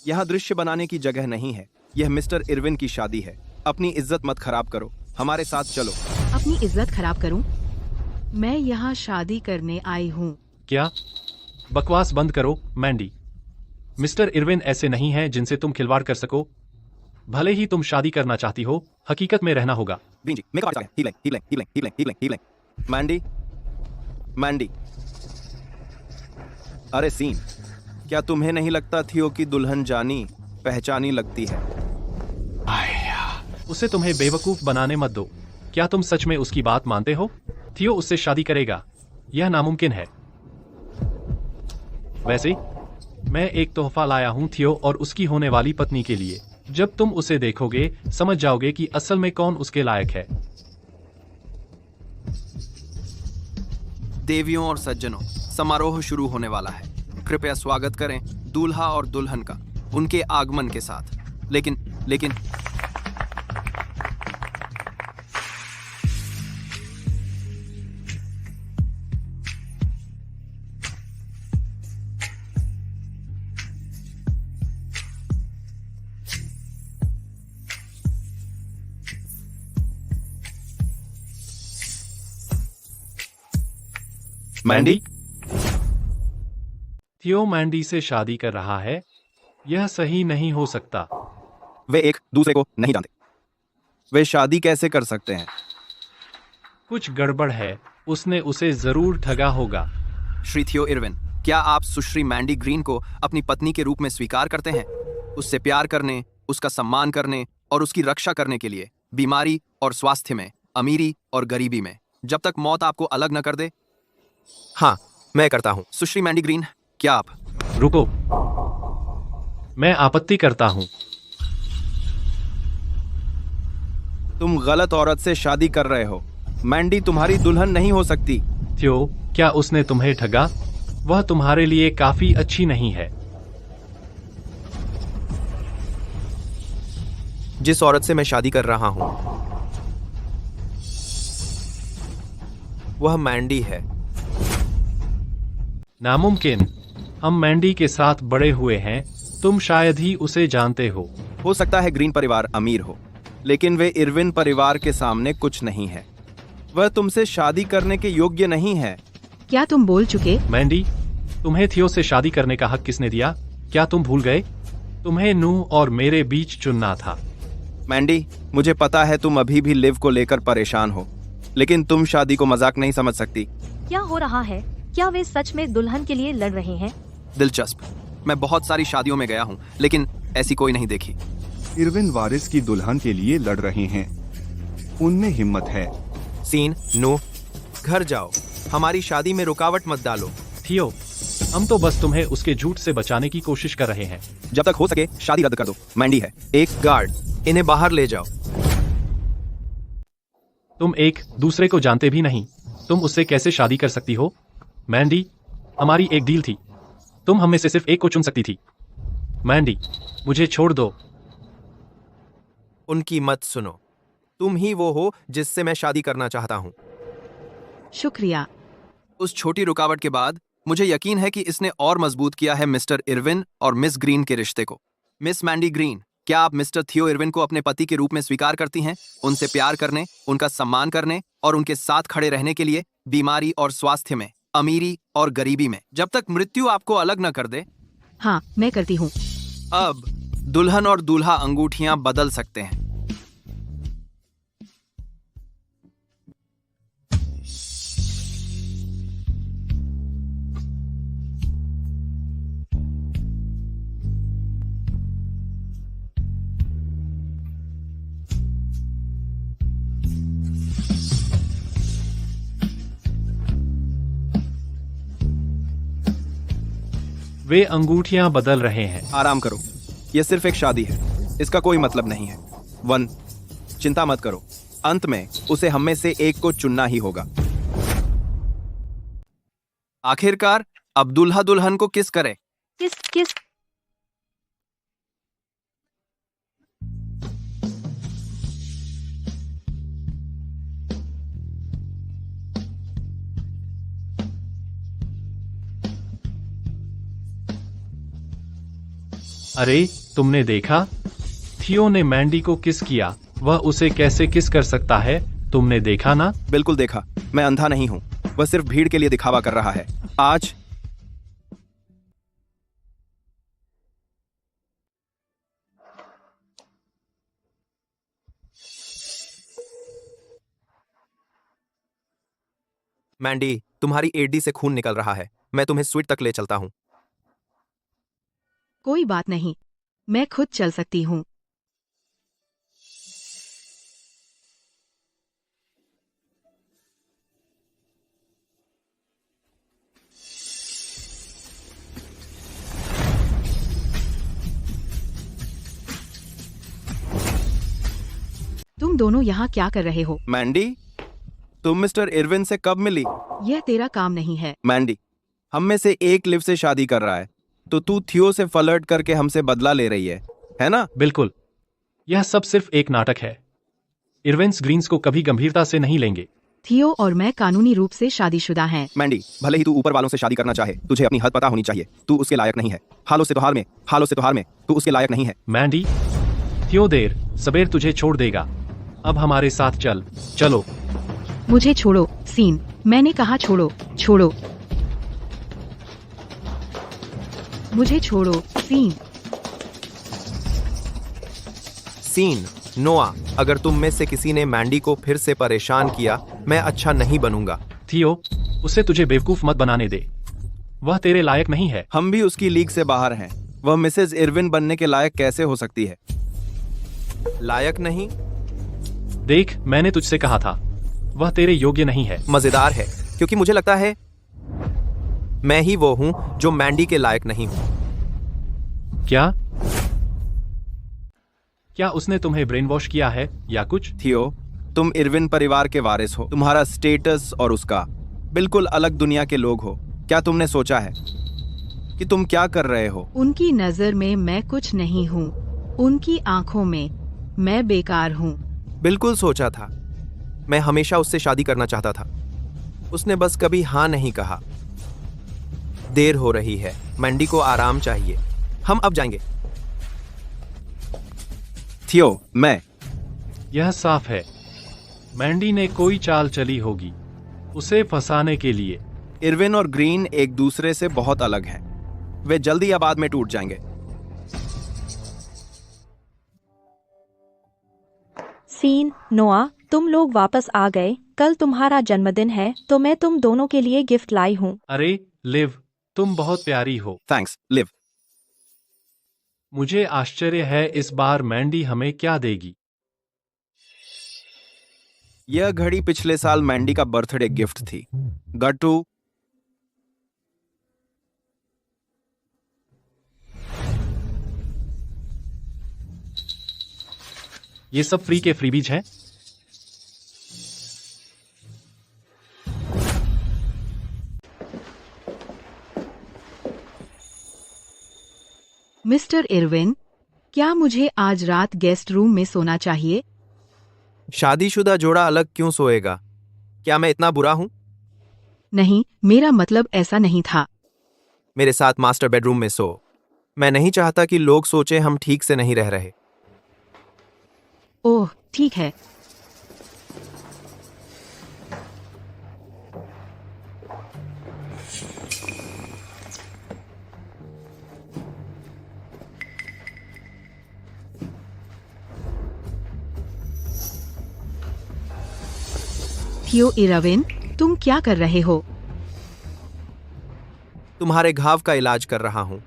यहाँ दृश्य बनाने की जगह नहीं है। यह मिस्टर इरविन की शादी है। अपनी इज्जत मत खराब करो। हमारे साथ चलो। अपनी इज्जत खराब करूं? मैं यहाँ शादी करने आई हूँ। क्या? बकवास बंद करो मैंडी। मिस्टर इरविन ऐसे नहीं हैं जिनसे तुम खिलवाड़ कर सको। भले ही तुम शादी करना चाहती हो, हकीकत में रहना होगा। मैंडी, मैंडी, अरे सीन, क्या तुम्हें नहीं लगता थियो कि दुल्हन जानी पहचानी लगती है? उसे तुम्हें बेवकूफ बनाने मत दो। क्या तुम सच में उसकी बात मानते हो? थियो उससे शादी करेगा, यह नामुमकिन है। वैसे मैं एक तोहफा लाया हूं थियो और उसकी होने वाली पत्नी के लिए। जब तुम उसे देखोगे समझ जाओगे कि असल में कौन उसके लायक है। देवियों और सज्जनों, समारोह शुरू होने वाला है। कृपया स्वागत करें दूल्हा और दुल्हन का उनके आगमन के साथ। लेकिन मैंडी थियो मैंडी से शादी कर रहा है, यह सही नहीं हो सकता। वे एक दूसरे को नहीं जानते, वे शादी कैसे कर सकते हैं? कुछ गड़बड़ है, उसने उसे जरूर ठगा होगा। श्री थियो इरविन, क्या आप सुश्री मैंडी ग्रीन को अपनी पत्नी के रूप में स्वीकार करते हैं? उससे प्यार करने, उसका सम्मान करने और उसकी रक्षा करने के लिए, बीमारी और स्वास्थ्य में, अमीरी और गरीबी में, जब तक मौत आपको अलग न कर दे? हाँ, मैं करता हूँ। सुश्री मैंडी ग्रीन, क्या आप? रुको, मैं आपत्ति करता हूँ। तुम गलत औरत से शादी कर रहे हो। मैंडी तुम्हारी दुल्हन नहीं हो सकती। थियो, क्या उसने तुम्हें ठगा? वह तुम्हारे लिए काफी अच्छी नहीं है। जिस औरत से मैं शादी कर रहा हूं वह मैंडी है। नामुमकिन, हम मैंडी के साथ बड़े हुए हैं, तुम शायद ही उसे जानते हो। हो सकता है ग्रीन परिवार अमीर हो, लेकिन वे इरविन परिवार के सामने कुछ नहीं है। वह तुमसे शादी करने के योग्य नहीं है। क्या तुम बोल चुके? मैंडी, तुम्हें थियो से शादी करने का हक किसने दिया? क्या तुम भूल गए? तुम्हें नूह और मेरे बीच चुनना था। मैंडी, मुझे पता है तुम अभी भी लिव को लेकर परेशान हो, लेकिन तुम शादी को मजाक नहीं समझ सकती। क्या हो रहा है? क्या वे सच में दुल्हन के लिए लड़ रहे हैं? दिलचस्प। मैं बहुत सारी शादियों में गया हूँ, लेकिन ऐसी कोई नहीं देखी। इरविन वारिस की दुल्हन के लिए लड़ रहे हैं। उनमें हिम्मत है। सीन, नो, घर जाओ। हमारी शादी में रुकावट मत डालो। थियो, हम तो बस तुम्हें उसके झूठ से बचाने की कोशिश कर रहे हैं। जब तक हो सके शादी रद्द कर दो। मैंडी है। एक गार्ड, इन्हें बाहर ले जाओ। तुम एक दूसरे को जानते भी नहीं, तुम उससे कैसे शादी कर सकती हो? मैंडी, हमारी एक डील थी, तुम हमें से सिर्फ एक को चुन सकती थी। मैंडी, मुझे छोड़ दो। उनकी मत सुनो। तुम ही वो हो जिससे मैं शादी करना चाहता हूँ। शुक्रिया। उस छोटी रुकावट के बाद मुझे यकीन है कि इसने और मजबूत किया है मिस्टर इरविन और मिस ग्रीन के रिश्ते को। मिस मैंडी ग्रीन, क्या आप मिस्टर थियो इरविन को अपने पति के रूप में स्वीकार करती हैं? उनसे प्यार करने, उनका सम्मान करने और उनके साथ खड़े रहने के लिए, बीमारी और स्वास्थ्य में, अमीरी और गरीबी में, जब तक मृत्यु आपको अलग न कर दे? हाँ, मैं करती हूँ। अब दुल्हन और दूल्हा अंगूठियां बदल सकते हैं। वे अंगूठियां बदल रहे हैं। आराम करो, यह सिर्फ एक शादी है, इसका कोई मतलब नहीं है। वन, चिंता मत करो, अंत में उसे हम में से एक को चुनना ही होगा। आखिरकार अब दूल्हा दुल्हन को किस करे? किस? अरे, तुमने देखा? थियो ने मैंडी को किस किया। वह उसे कैसे किस कर सकता है? तुमने देखा ना? बिल्कुल देखा। मैं अंधा नहीं हूं। वह सिर्फ भीड़ के लिए दिखावा कर रहा है। आज मैंडी, तुम्हारी एडी से खून निकल रहा है। मैं तुम्हें स्वीट तक ले चलता हूं। कोई बात नहीं, मैं खुद चल सकती हूँ। तुम दोनों यहाँ क्या कर रहे हो? मैंडी, तुम मिस्टर इरविन से कब मिली? यह तेरा काम नहीं है। मैंडी, हम में से एक लिव से शादी कर रहा है, तो तू थियो से फ्लर्ट करके हमसे बदला ले रही है ना? बिल्कुल, यह सब सिर्फ एक नाटक है। इरविन्स ग्रीन्स को कभी गंभीरता से नहीं लेंगे। थियो और मैं कानूनी रूप से शादीशुदा हैं। मैंडी, भले ही तू ऊपर वालों से शादी करना चाहे, तुझे अपनी हद पता होनी चाहिए। तू उसके लायक नहीं है। हालों से तो हार में तू उसके लायक नहीं है। मैंडी, थियो देर सबेर तुझे छोड़ देगा। अब हमारे साथ चलो। मुझे छोड़ो सीन, मैंने कहा छोड़ो। मुझे छोड़ो सीन। सीन, नोआ, अगर तुम में से किसी ने मैंडी को फिर से परेशान किया, मैं अच्छा नहीं बनूंगा। थियो, उसे तुझे बेवकूफ मत बनाने दे। वह तेरे लायक नहीं है। हम भी उसकी लीग से बाहर हैं। वह मिसेज इरविन बनने के लायक कैसे हो सकती है? लायक नहीं? देख, मैंने तुझसे कहा था, वह तेरे योग्य नहीं है। मजेदार है, क्योंकि मुझे लगता है मैं ही वो हूं जो मैंडी के लायक नहीं हूं। क्या उसने तुम्हें ब्रेन वॉश किया है या कुछ? थियो, तुम इरविन परिवार के वारिस हो। तुम्हारा स्टेटस और उसका बिल्कुल अलग दुनिया के लोग हो। क्या तुमने सोचा है कि तुम क्या कर रहे हो? उनकी नजर में मैं कुछ नहीं हूँ। उनकी आंखों में मैं बेकार हूँ। बिल्कुल सोचा था। मैं हमेशा उससे शादी करना चाहता था। उसने बस कभी हाँ नहीं कहा। देर हो रही है, मैंडी को आराम चाहिए। हम अब जाएंगे। थियो, मैं। यह साफ है, मैंडी ने कोई चाल चली होगी उसे फंसाने के लिए। इरविन और ग्रीन एक दूसरे से बहुत अलग हैं। वे जल्दी या बाद में टूट जाएंगे। सीन, नोआ, तुम लोग वापस आ गए। कल तुम्हारा जन्मदिन है, तो मैं तुम दोनों के लिए गिफ्ट लाई हूँ। अरे लिव, तुम बहुत प्यारी हो। Thanks live. मुझे आश्चर्य है इस बार मैंडी हमें क्या देगी। यह घड़ी पिछले साल मैंडी का बर्थडे गिफ्ट थी। गट्टू, ये सब फ्री के फ्रीबीज हैं? मिस्टर इरविन, क्या मुझे आज रात गेस्ट रूम में सोना चाहिए? शादीशुदा जोड़ा अलग क्यों सोएगा? क्या मैं इतना बुरा हूं? नहीं, मेरा मतलब ऐसा नहीं था। मेरे साथ मास्टर बेडरूम में सो। मैं नहीं चाहता कि लोग सोचें हम ठीक से नहीं रह रहे। ओह, ठीक है। थियो इरविन, तुम क्या कर रहे हो? तुम्हारे घाव का इलाज कर रहा हूं।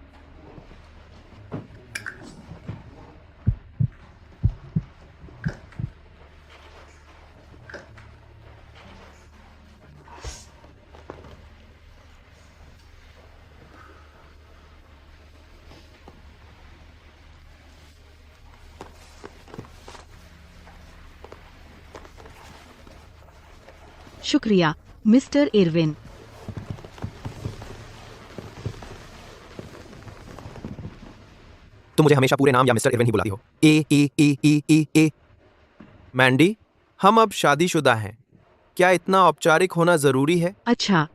शुक्रिया, मिस्टर इरविन। तुम मुझे हमेशा पूरे नाम या मिस्टर इरविन ही बुलाती हो। ए। मैंडी, हम अब शादीशुदा हैं। क्या इतना औपचारिक होना जरूरी है? अच्छा,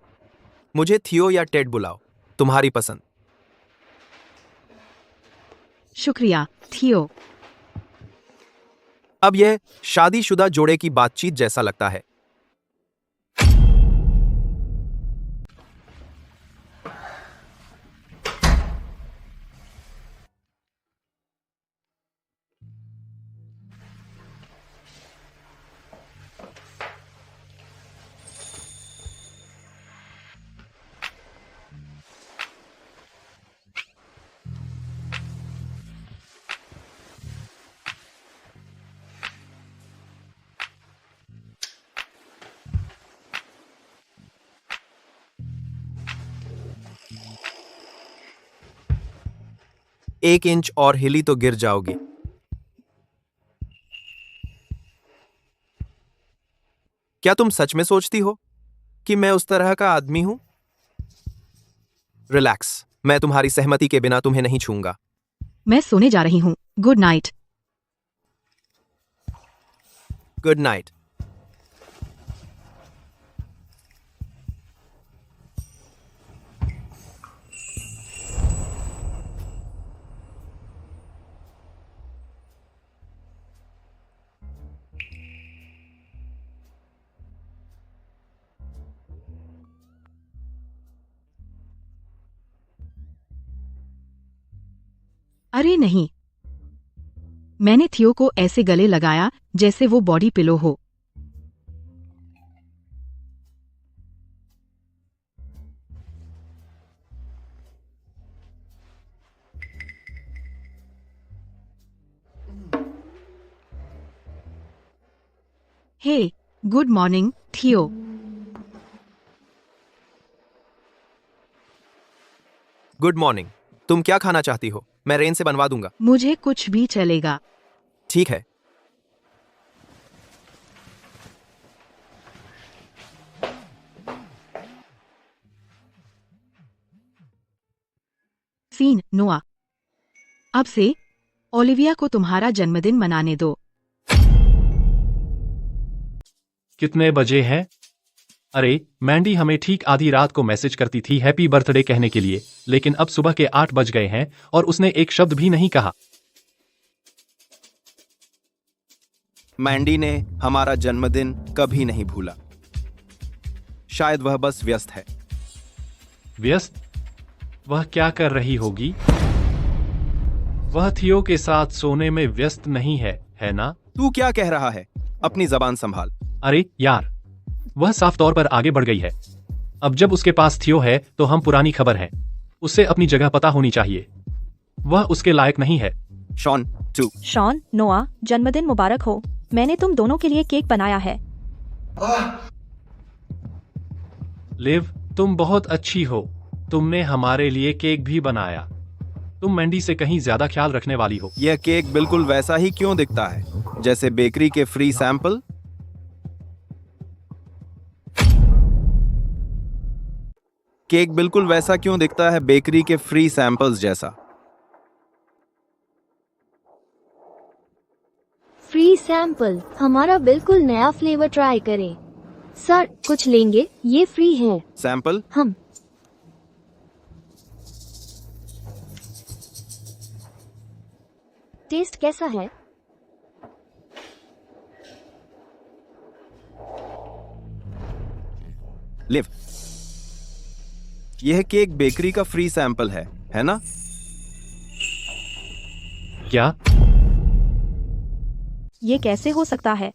मुझे थियो या टेड बुलाओ, तुम्हारी पसंद। शुक्रिया, थियो। अब यह शादीशुदा जोड़े की बातचीत जैसा लगता है। एक इंच और हिली तो गिर जाओगी। क्या तुम सच में सोचती हो कि मैं उस तरह का आदमी हूं? रिलैक्स, मैं तुम्हारी सहमति के बिना तुम्हें नहीं छूंगा। मैं सोने जा रही हूँ। Good night. Good night. अरे नहीं, मैंने थियो को ऐसे गले लगाया जैसे वो बॉडी पिलो हो। हे, गुड मॉर्निंग थियो। Good morning. तुम क्या खाना चाहती हो? मैं रेन से बनवा दूंगा। मुझे कुछ भी चलेगा। ठीक है। सीन, नोआ, अब से ओलिविया को तुम्हारा जन्मदिन मनाने दो। कितने बजे हैं? अरे, मैंडी हमें ठीक आधी रात को मैसेज करती थी हैप्पी बर्थडे कहने के लिए, लेकिन अब सुबह के 8 बज गए हैं और उसने एक शब्द भी नहीं कहा। मैंडी ने हमारा जन्मदिन कभी नहीं भूला। शायद वह बस व्यस्त है। व्यस्त? वह क्या कर रही होगी? वह थियो के साथ सोने में व्यस्त नहीं है ना? तू क्या कह रहा है? अपनी जबान संभाल। अरे यार, वह साफ तौर पर आगे बढ़ गई है। अब जब उसके पास थियो है तो हम पुरानी खबर हैं। उसे अपनी जगह पता होनी चाहिए। वह उसके लायक नहीं है। शॉन, तू। शॉन, नोआ, जन्मदिन मुबारक हो। मैंने तुम दोनों के लिए केक बनाया है। लिव, तुम बहुत अच्छी हो। तुमने हमारे लिए केक भी बनाया। तुम मैंडी से कहीं ज्यादा ख्याल रखने वाली हो। यह केक बिल्कुल वैसा ही क्यों दिखता है जैसे बेकरी के फ्री सैंपल? केक बिल्कुल वैसा क्यों दिखता है बेकरी के फ्री सैंपल्स जैसा? फ्री सैंपल, हमारा बिल्कुल नया फ्लेवर ट्राई करें। सर, कुछ लेंगे? ये फ्री है। सैंपल? हम। टेस्ट कैसा है? लिव, यह केक बेकरी का फ्री सैंपल है ना? क्या? ये कैसे हो सकता है?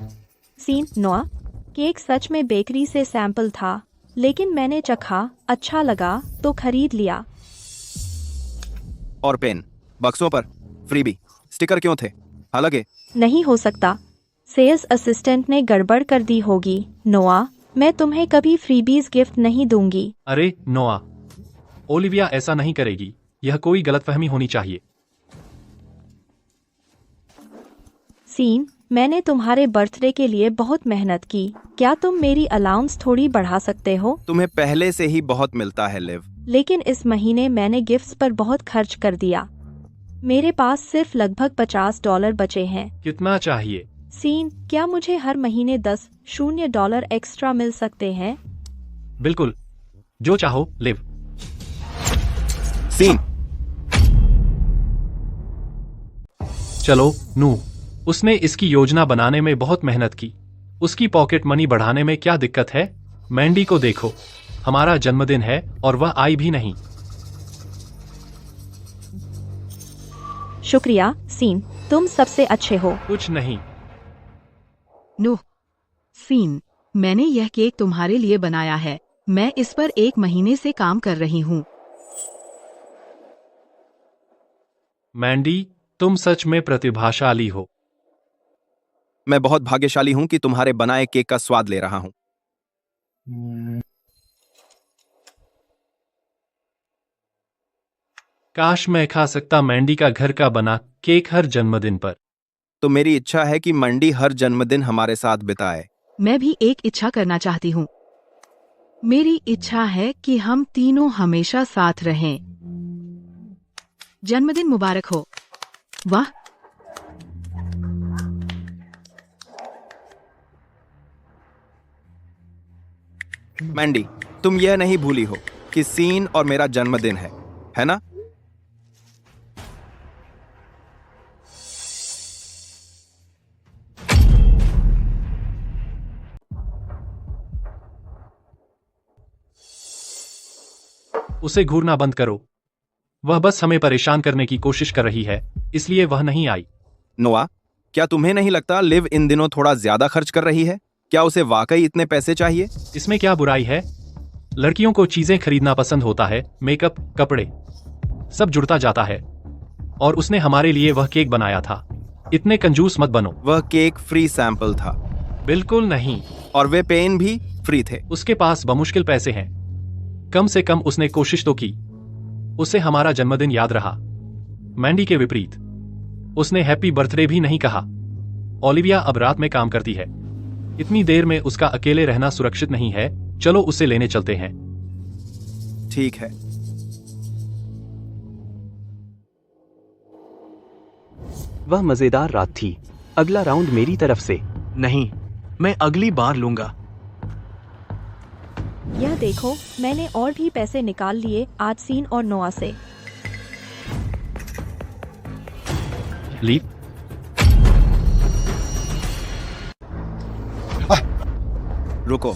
सीन, नोआ, केक सच में बेकरी से सैंपल था, लेकिन मैंने चखा, अच्छा लगा तो खरीद लिया। और पेन, बक्सों पर फ्रीबी स्टिकर क्यों थे? हालांकि नहीं हो सकता। सेल्स असिस्टेंट ने गड़बड़ कर दी होगी। नोआ, मैं तुम्हें कभी फ्रीबीज गिफ्ट नहीं दूंगी। अरे नोआ, ओलिविया ऐसा नहीं करेगी। यह कोई गलतफहमी होनी चाहिए। सीन, मैंने तुम्हारे बर्थडे के लिए बहुत मेहनत की। क्या तुम मेरी अलाउंस थोड़ी बढ़ा सकते हो? तुम्हें पहले से ही बहुत मिलता है लिव। लेकिन इस महीने मैंने गिफ्ट्स पर बहुत खर्च कर दिया। मेरे पास सिर्फ लगभग $50 बचे हैं। कितना चाहिए? सीन, क्या मुझे हर महीने $10 एक्स्ट्रा मिल सकते हैं? बिल्कुल, जो चाहो लिव। सीन, चलो नू, उसने इसकी योजना बनाने में बहुत मेहनत की। उसकी पॉकेट मनी बढ़ाने में क्या दिक्कत है? मैंडी को देखो, हमारा जन्मदिन है और वह आई भी नहीं। शुक्रिया सीन, तुम सबसे अच्छे हो। कुछ नहीं। नो, सीन, मैंने यह केक तुम्हारे लिए बनाया है। मैं इस पर 1 महीने से काम कर रही हूँ। मैंडी, तुम सच में प्रतिभाशाली हो। मैं बहुत भाग्यशाली हूं कि तुम्हारे बनाए केक का स्वाद ले रहा हूं। काश मैं खा सकता मैंडी का घर का बना केक हर जन्मदिन पर। तो मेरी इच्छा है कि मंडी हर जन्मदिन हमारे साथ बिताए। मैं भी एक इच्छा करना चाहती हूँ। मेरी इच्छा है कि हम तीनों हमेशा साथ रहें। जन्मदिन मुबारक हो। वाह, मैंडी, तुम यह नहीं भूली हो कि सीन और मेरा जन्मदिन है ना? उसे घूरना बंद करो। वह बस हमें परेशान करने की कोशिश कर रही है, इसलिए वह नहीं आई। नोआ, क्या तुम्हें नहीं लगता लिव इन दिनों थोड़ा ज्यादा खर्च कर रही है? क्या उसे वाकई इतने पैसे चाहिए? इसमें क्या बुराई है? लड़कियों को चीजें खरीदना पसंद होता है, मेकअप, कपड़े, सब जुड़ता जाता है। और उसने हमारे लिए वह केक बनाया था। इतने कंजूस मत बनो। वह केक फ्री सैंपल था। बिल्कुल नहीं। और वे पेन भी फ्री थे। उसके पास बमुश्किल पैसे हैं। कम से कम उसने कोशिश तो की। उसे हमारा जन्मदिन याद रहा। मैंडी के विपरीत, उसने हैप्पी बर्थडे भी नहीं कहा। ओलिविया अब रात में काम करती है। इतनी देर में उसका अकेले रहना सुरक्षित नहीं है। चलो उसे लेने चलते हैं। ठीक है। वह मजेदार रात थी। अगला राउंड मेरी तरफ से। नहीं, मैं अगली बार लूंगा। यह देखो, मैंने और भी पैसे निकाल लिए आज सीन और नोआ से। लीव, रुको।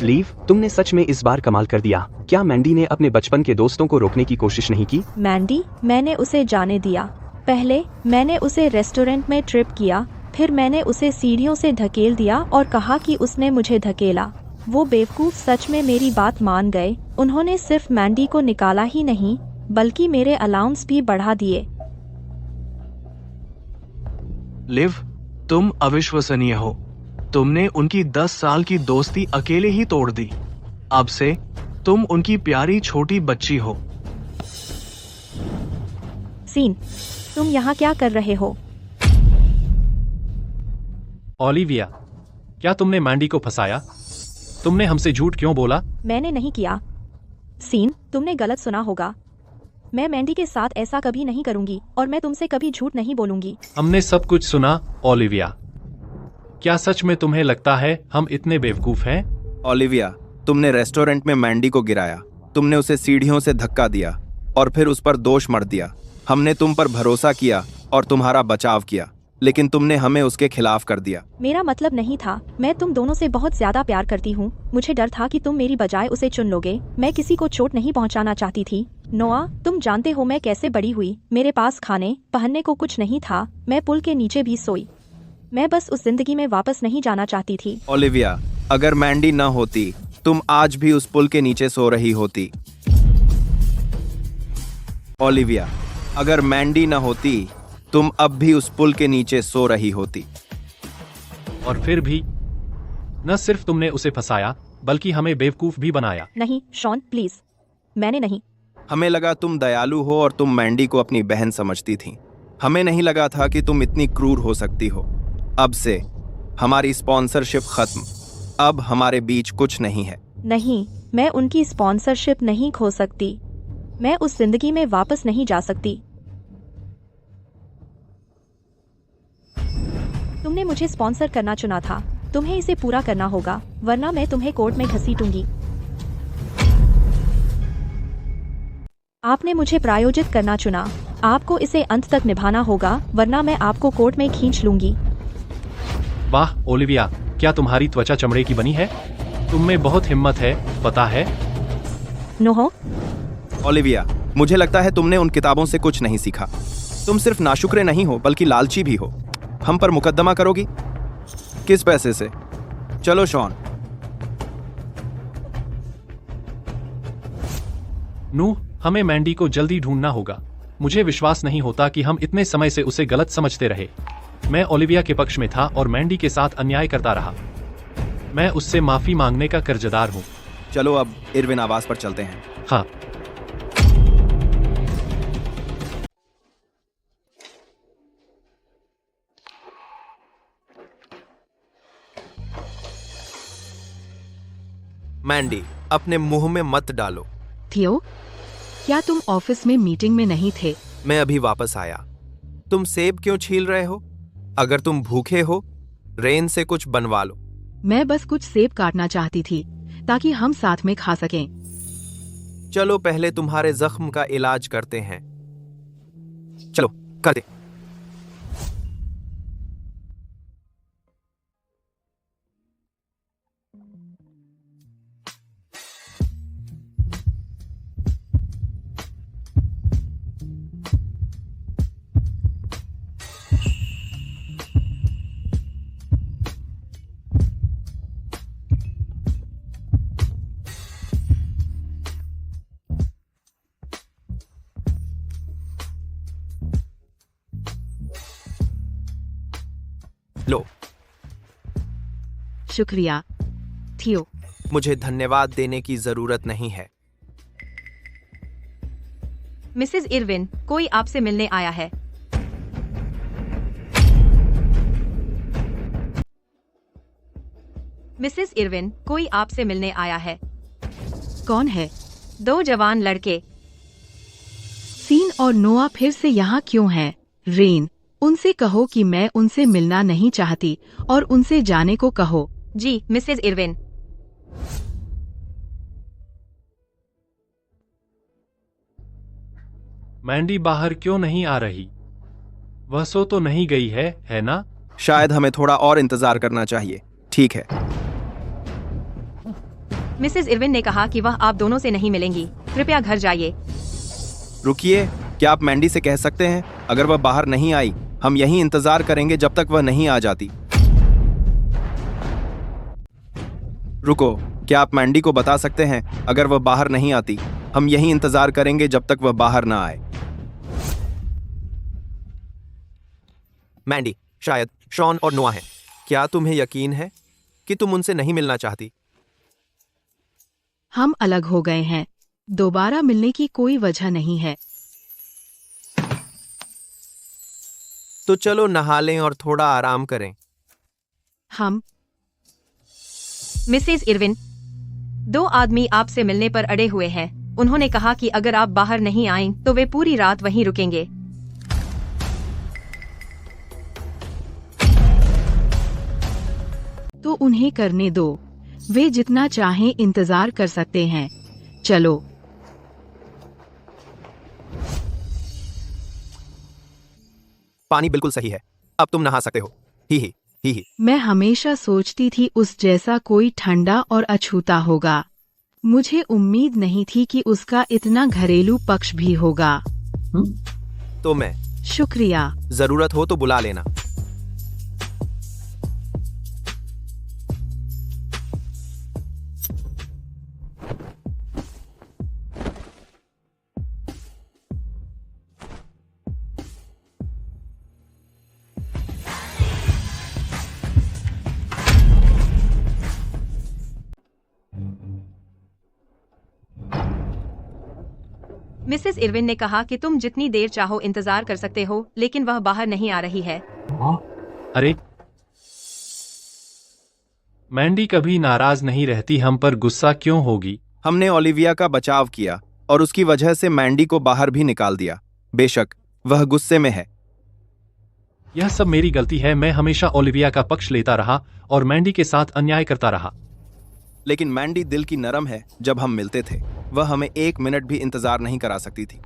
लीव, तुमने सच में इस बार कमाल कर दिया। क्या मैंडी ने अपने बचपन के दोस्तों को रोकने की कोशिश नहीं की? मैंडी, मैंने उसे जाने दिया। पहले मैंने उसे रेस्टोरेंट में ट्रिप किया, फिर मैंने उसे सीढ़ियों से धकेल दिया और कहा कि उसने मुझे धकेला। वो बेवकूफ सच में मेरी बात मान गए। उन्होंने सिर्फ मैंडी को निकाला ही नहीं, बल्कि मेरे अलाउंस भी बढ़ा दिए। लिव, तुम अविश्वसनीय हो। तुमने उनकी 10 साल की दोस्ती अकेले ही तोड़ दी। अब से तुम उनकी प्यारी छोटी बच्ची हो। सीन, तुम यहाँ क्या कर रहे हो? ओलिविया, क्या तुमने मैंडी को फंसाया? तुमने हमसे झूठ क्यों बोला? मैंने नहीं किया। सीन, तुमने गलत सुना होगा। मैं मैंडी के साथ ऐसा कभी नहीं करूंगी और मैं तुमसे कभी झूठ नहीं बोलूंगी। हमने सब कुछ सुना, ओलिविया। क्या सच में तुम्हें लगता है हम इतने बेवकूफ हैं? ओलिविया, तुमने रेस्टोरेंट में मैंडी को गिराया। तुमने उसे सीढ़ियों से धक्का दिया और फिर उस पर दोष मढ़ दिया। हमने तुम पर भरोसा किया और तुम्हारा बचाव किया, लेकिन तुमने हमें उसके खिलाफ कर दिया। मेरा मतलब नहीं था। मैं तुम दोनों से बहुत ज्यादा प्यार करती हूँ। मुझे डर था कि तुम मेरी बजाय उसे चुन लोगे। मैं किसी को चोट नहीं पहुँचाना चाहती थी। नोआ, तुम जानते हो मैं कैसे बड़ी हुई। मेरे पास खाने पहनने को कुछ नहीं था। मैं पुल के नीचे भी सोई। मैं बस उस जिंदगी में वापस नहीं जाना चाहती थी। ओलिविया, अगर मैंडी न होती, तुम आज भी उस पुल के नीचे सो रही होती। ओलिविया, अगर मैंडी न होती, तुम अब भी उस पुल के नीचे सो रही होती। और फिर भी न सिर्फ तुमने उसे फंसाया, बल्कि हमें बेवकूफ भी बनाया। नहीं शॉन, प्लीज, मैंने नहीं। हमें लगा तुम दयालु हो और तुम मैंडी को अपनी बहन समझती थी। हमें नहीं लगा था कि तुम इतनी क्रूर हो सकती हो। अब से हमारी स्पॉन्सरशिप खत्म। अब हमारे बीच कुछ नहीं है। नहीं, मैं उनकी स्पॉन्सरशिप नहीं खो सकती। मैं उस जिंदगी में वापस नहीं जा सकती। तुमने मुझे स्पॉन्सर करना चुना था। तुम्हें इसे पूरा करना होगा, वरना मैं तुम्हें कोर्ट में घसीटूंगी। आपने मुझे प्रायोजित करना चुना। आपको इसे अंत तक निभाना होगा, वरना मैं आपको कोर्ट में खींच लूंगी। वाह ओलिविया, क्या तुम्हारी त्वचा चमड़े की बनी है? तुम में बहुत हिम्मत है, पता है? नोहो। ओलिविया, मुझे लगता है तुमने उन किताबों से कुछ नहीं सीखा। तुम सिर्फ नाशुक्रे नहीं हो, बल्कि लालची भी हो। हम पर मुकदमा करोगी? किस पैसे से? चलो शॉन। नू, हमें मैंडी को जल्दी ढूंढना होगा। मुझे विश्वास नहीं होता कि हम इतने समय से उसे गलत समझते रहे। मैं ओलिविया के पक्ष में था और मैंडी के साथ अन्याय करता रहा। मैं उससे माफी मांगने का कर्जदार हूँ। चलो अब इरविन आवास पर चलते हैं। हाँ। मैंडी, अपने मुंह में मत डालो। थियो, क्या तुम ऑफिस में मीटिंग में नहीं थे? मैं अभी वापस आया। तुम सेब क्यों छील रहे हो? अगर तुम भूखे हो, रेन से कुछ बनवा लो। मैं बस कुछ सेब काटना चाहती थी ताकि हम साथ में खा सकें। चलो पहले तुम्हारे जख्म का इलाज करते हैं। चलो कर दे। लो। शुक्रिया थियो। मुझे धन्यवाद देने की जरूरत नहीं है। मिसेस इरविन, कोई आपसे मिलने आया है। मिसेस इरविन, कोई आपसे मिलने आया है। कौन है? 2 जवान लड़के। सीन और नोआ फिर से यहाँ क्यों हैं? रेन, उनसे कहो कि मैं उनसे मिलना नहीं चाहती और उनसे जाने को कहो। जी मिसेस इरविन। मैंडी बाहर क्यों नहीं आ रही? वह सो तो नहीं गई है ना? शायद हमें थोड़ा और इंतजार करना चाहिए। ठीक है। मिसेस इरविन ने कहा कि वह आप दोनों से नहीं मिलेंगी। कृपया घर जाइए। रुकिए, क्या आप मैंडी से कह सकते हैं अगर वह बाहर नहीं आई, हम यहीं इंतजार करेंगे जब तक वह नहीं आ जाती। रुको, क्या आप मैंडी को बता सकते हैं अगर वह बाहर नहीं आती, हम यहीं इंतजार करेंगे जब तक वह बाहर ना आए। मैंडी, शायद शॉन और नोआ हैं। क्या तुम्हें यकीन है कि तुम उनसे नहीं मिलना चाहती? हम अलग हो गए हैं। दोबारा मिलने की कोई वजह नहीं है। तो चलो नहा लें और थोड़ा आराम करें। हम मिसेस इरविन, 2 आदमी आपसे मिलने पर अड़े हुए हैं। उन्होंने कहा कि अगर आप बाहर नहीं आएं तो वे पूरी रात वहीं रुकेंगे। तो उन्हें करने दो। वे जितना चाहें इंतजार कर सकते हैं। चलो। पानी बिल्कुल सही है। अब तुम नहा सकते हो। ही। मैं हमेशा सोचती थी उस जैसा कोई ठंडा और अछूता होगा। मुझे उम्मीद नहीं थी कि उसका इतना घरेलू पक्ष भी होगा। तो मैं शुक्रिया। जरूरत हो तो बुला लेना। मिसेस इरविन ने कहा कि तुम जितनी देर चाहो इंतजार कर सकते हो, लेकिन वह बाहर नहीं आ रही है। अरे, मैंडी कभी नाराज नहीं रहती, हम पर गुस्सा क्यों होगी? हमने ओलिविया का बचाव किया और उसकी वजह से मैंडी को बाहर भी निकाल दिया। बेशक वह गुस्से में है। यह सब मेरी गलती है। मैं हमेशा ओलिविया का पक्ष लेता रहा और मैंडी के साथ अन्याय करता रहा। लेकिन मैंडी दिल की नरम है। जब हम मिलते थे वह हमें 1 मिनट भी इंतजार नहीं करा सकती थी।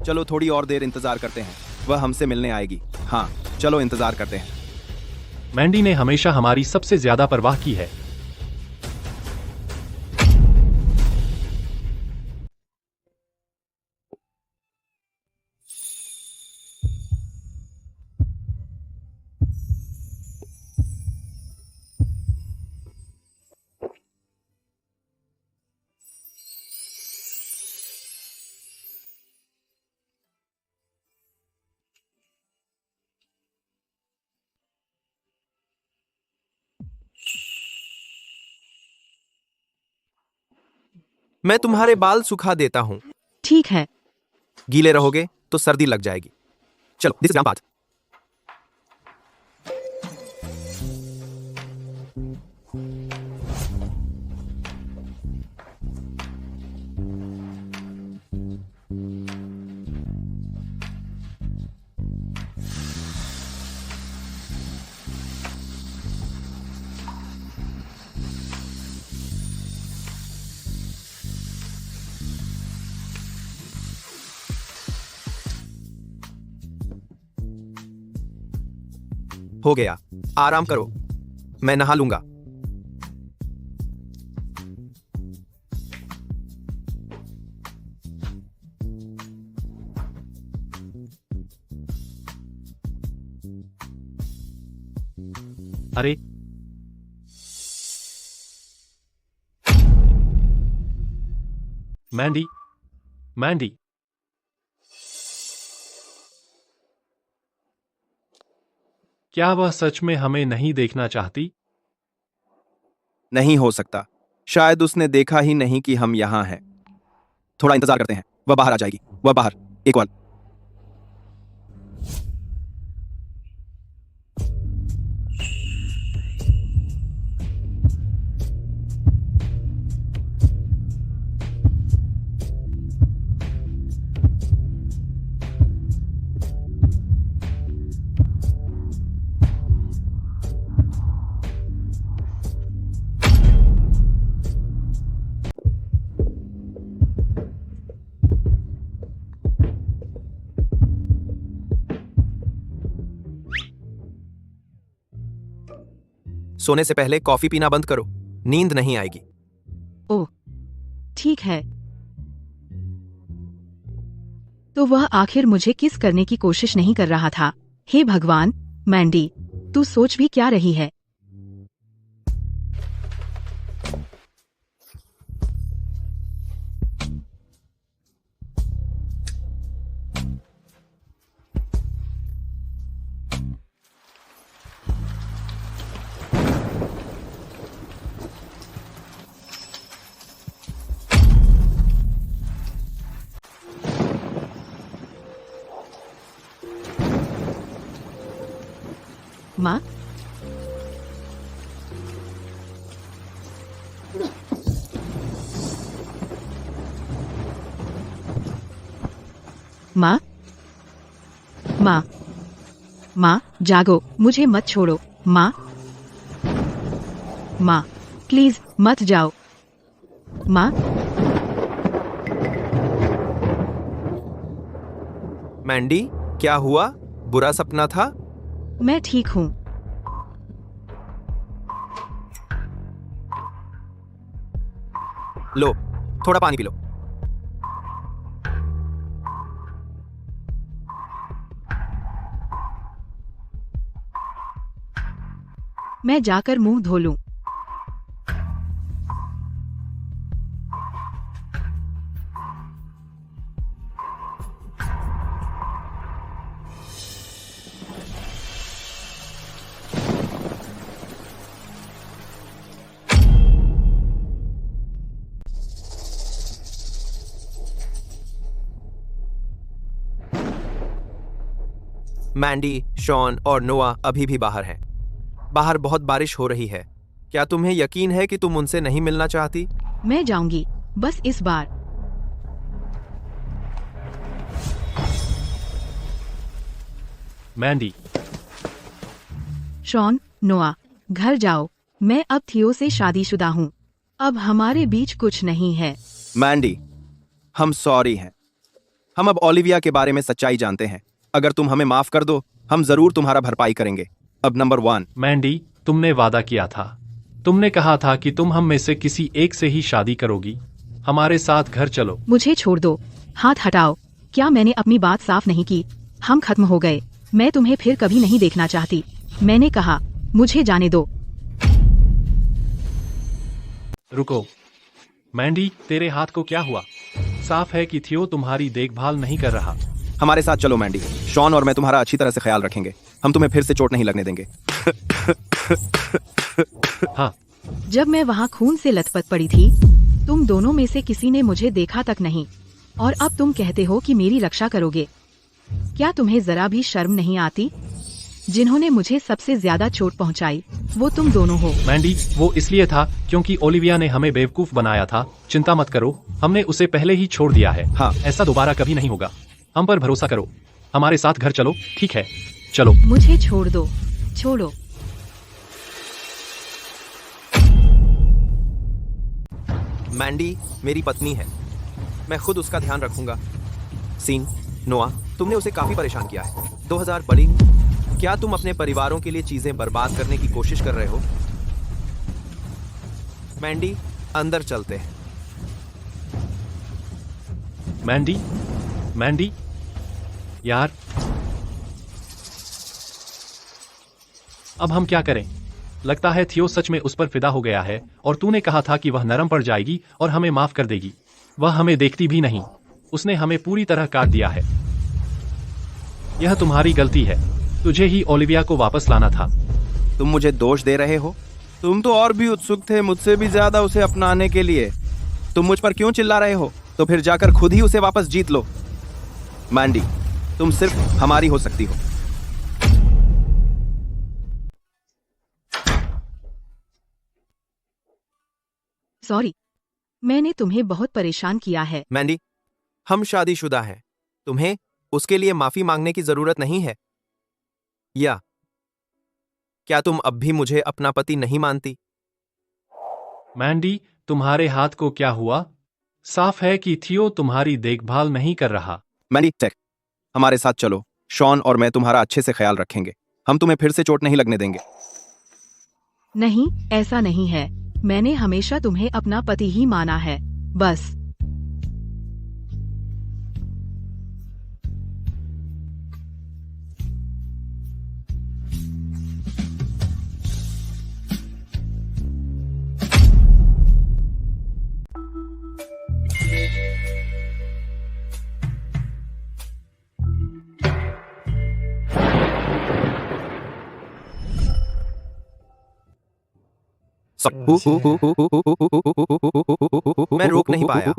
चलो थोड़ी और देर इंतजार करते हैं। वह हमसे मिलने आएगी। हाँ, चलो इंतजार करते हैं। मैंडी ने हमेशा हमारी सबसे ज्यादा परवाह की है। मैं तुम्हारे बाल सुखा देता हूँ। ठीक है। गीले रहोगे तो सर्दी लग जाएगी। चलो, दिस इज बात। हो गया, आराम करो, मैं नहा लूंगा। अरे मैंडी, मैंडी, क्या वह सच में हमें नहीं देखना चाहती? नहीं हो सकता, शायद उसने देखा ही नहीं कि हम यहाँ हैं। थोड़ा इंतजार करते हैं, वह बाहर आ जाएगी। वह बाहर, एक बार। सोने से पहले कॉफी पीना बंद करो, नींद नहीं आएगी। ओह, ठीक है। तो वह आखिर मुझे किस करने की कोशिश नहीं कर रहा था? हे भगवान, मैंडी, तू सोच भी क्या रही है? माँ, माँ, माँ, माँ, जागो, मुझे मत छोड़ो। माँ, माँ, प्लीज मत जाओ। माँ, मैंडी, क्या हुआ? बुरा सपना था? मैं ठीक हूँ। लो, थोड़ा पानी पी लो। मैं जाकर मुंह धो लूं। मैंडी, शॉन और नोआ अभी भी बाहर हैं। बाहर बहुत बारिश हो रही है। क्या तुम्हें यकीन है कि तुम उनसे नहीं मिलना चाहती? मैं जाऊंगी, बस इस बार। मैंडी, शॉन, नोआ, घर जाओ। मैं अब थियो से शादीशुदा हूँ। अब हमारे बीच कुछ नहीं है। मैंडी, हम सॉरी हैं। हम अब ओलिविया के बारे में सच्चाई जानते हैं। अगर तुम हमें माफ कर दो, हम जरूर तुम्हारा भरपाई करेंगे। अब नंबर 1। मैंडी, तुमने वादा किया था। तुमने कहा था कि तुम हम में से किसी एक से ही शादी करोगी। हमारे साथ घर चलो। मुझे छोड़ दो, हाथ हटाओ। क्या मैंने अपनी बात साफ नहीं की? हम खत्म हो गए। मैं तुम्हें फिर कभी नहीं देखना चाहती। मैंने कहा, मुझे जाने दो। रुको, मैंडी, तेरे हाथ को क्या हुआ? साफ है कि थियो तुम्हारी देखभाल नहीं कर रहा। हमारे साथ चलो मैंडी। शॉन और मैं तुम्हारा अच्छी तरह से ख्याल रखेंगे। हम तुम्हें फिर से चोट नहीं लगने देंगे। हाँ। जब मैं वहाँ खून से लथपथ पड़ी थी, तुम दोनों में से किसी ने मुझे देखा तक नहीं, और अब तुम कहते हो कि मेरी रक्षा करोगे। क्या तुम्हें जरा भी शर्म नहीं आती? जिन्होंने मुझे सबसे ज्यादा चोट पहुंचाई, वो तुम दोनों हो। मैंडी, वो इसलिए था क्योंकि ओलिविया ने हमें बेवकूफ बनाया था। चिंता मत करो, हमने उसे पहले ही छोड़ दिया है। हाँ। ऐसा दोबारा कभी नहीं होगा। हम पर भरोसा करो। हमारे साथ घर चलो, ठीक है? चलो। मुझे छोड़ दो, छोड़ो। मैंडी मेरी पत्नी है, मैं खुद उसका ध्यान रखूंगा। सीन, नोआ, तुमने उसे काफी परेशान किया है। 2000 बड़ी क्या तुम अपने परिवारों के लिए चीजें बर्बाद करने की कोशिश कर रहे हो? मैंडी, अंदर चलते हैं। मैंडी यार, अब हम क्या करें? लगता है थियो सच में उस पर फिदा हो गया है और तूने कहा था कि वह नरम पड़ जाएगी और हमें माफ कर देगी। वह हमें देखती भी नहीं, उसने हमें पूरी तरह काट दिया है। यह तुम्हारी गलती है, तुझे ही ओलिविया को वापस लाना था। तुम मुझे दोष दे रहे हो? तुम तो और भी उत्सुक थे मुझसे भी ज्यादा उसे अपनाने के लिए। तुम मुझ पर क्यों चिल्ला रहे हो? तो फिर जाकर खुद ही उसे वापस जीत लो। मैंडी, तुम सिर्फ हमारी हो सकती हो। सॉरी, मैंने तुम्हें बहुत परेशान किया है। मैंडी, हम शादीशुदा हैं। तुम्हें उसके लिए माफी मांगने की जरूरत नहीं है। या क्या तुम अब भी मुझे अपना पति नहीं मानती? मैंडी, तुम्हारे हाथ को क्या हुआ? साफ है कि थियो तुम्हारी देखभाल नहीं कर रहा। मैंडी, टेक, हमारे साथ चलो। शॉन और मैं तुम्हारा अच्छे से ख्याल रखेंगे। हम तुम्हें फिर से चोट नहीं लगने देंगे। नहीं, ऐसा नहीं है। मैंने हमेशा तुम्हें अपना पति ही माना है, बस। मैं रोक नहीं पाया।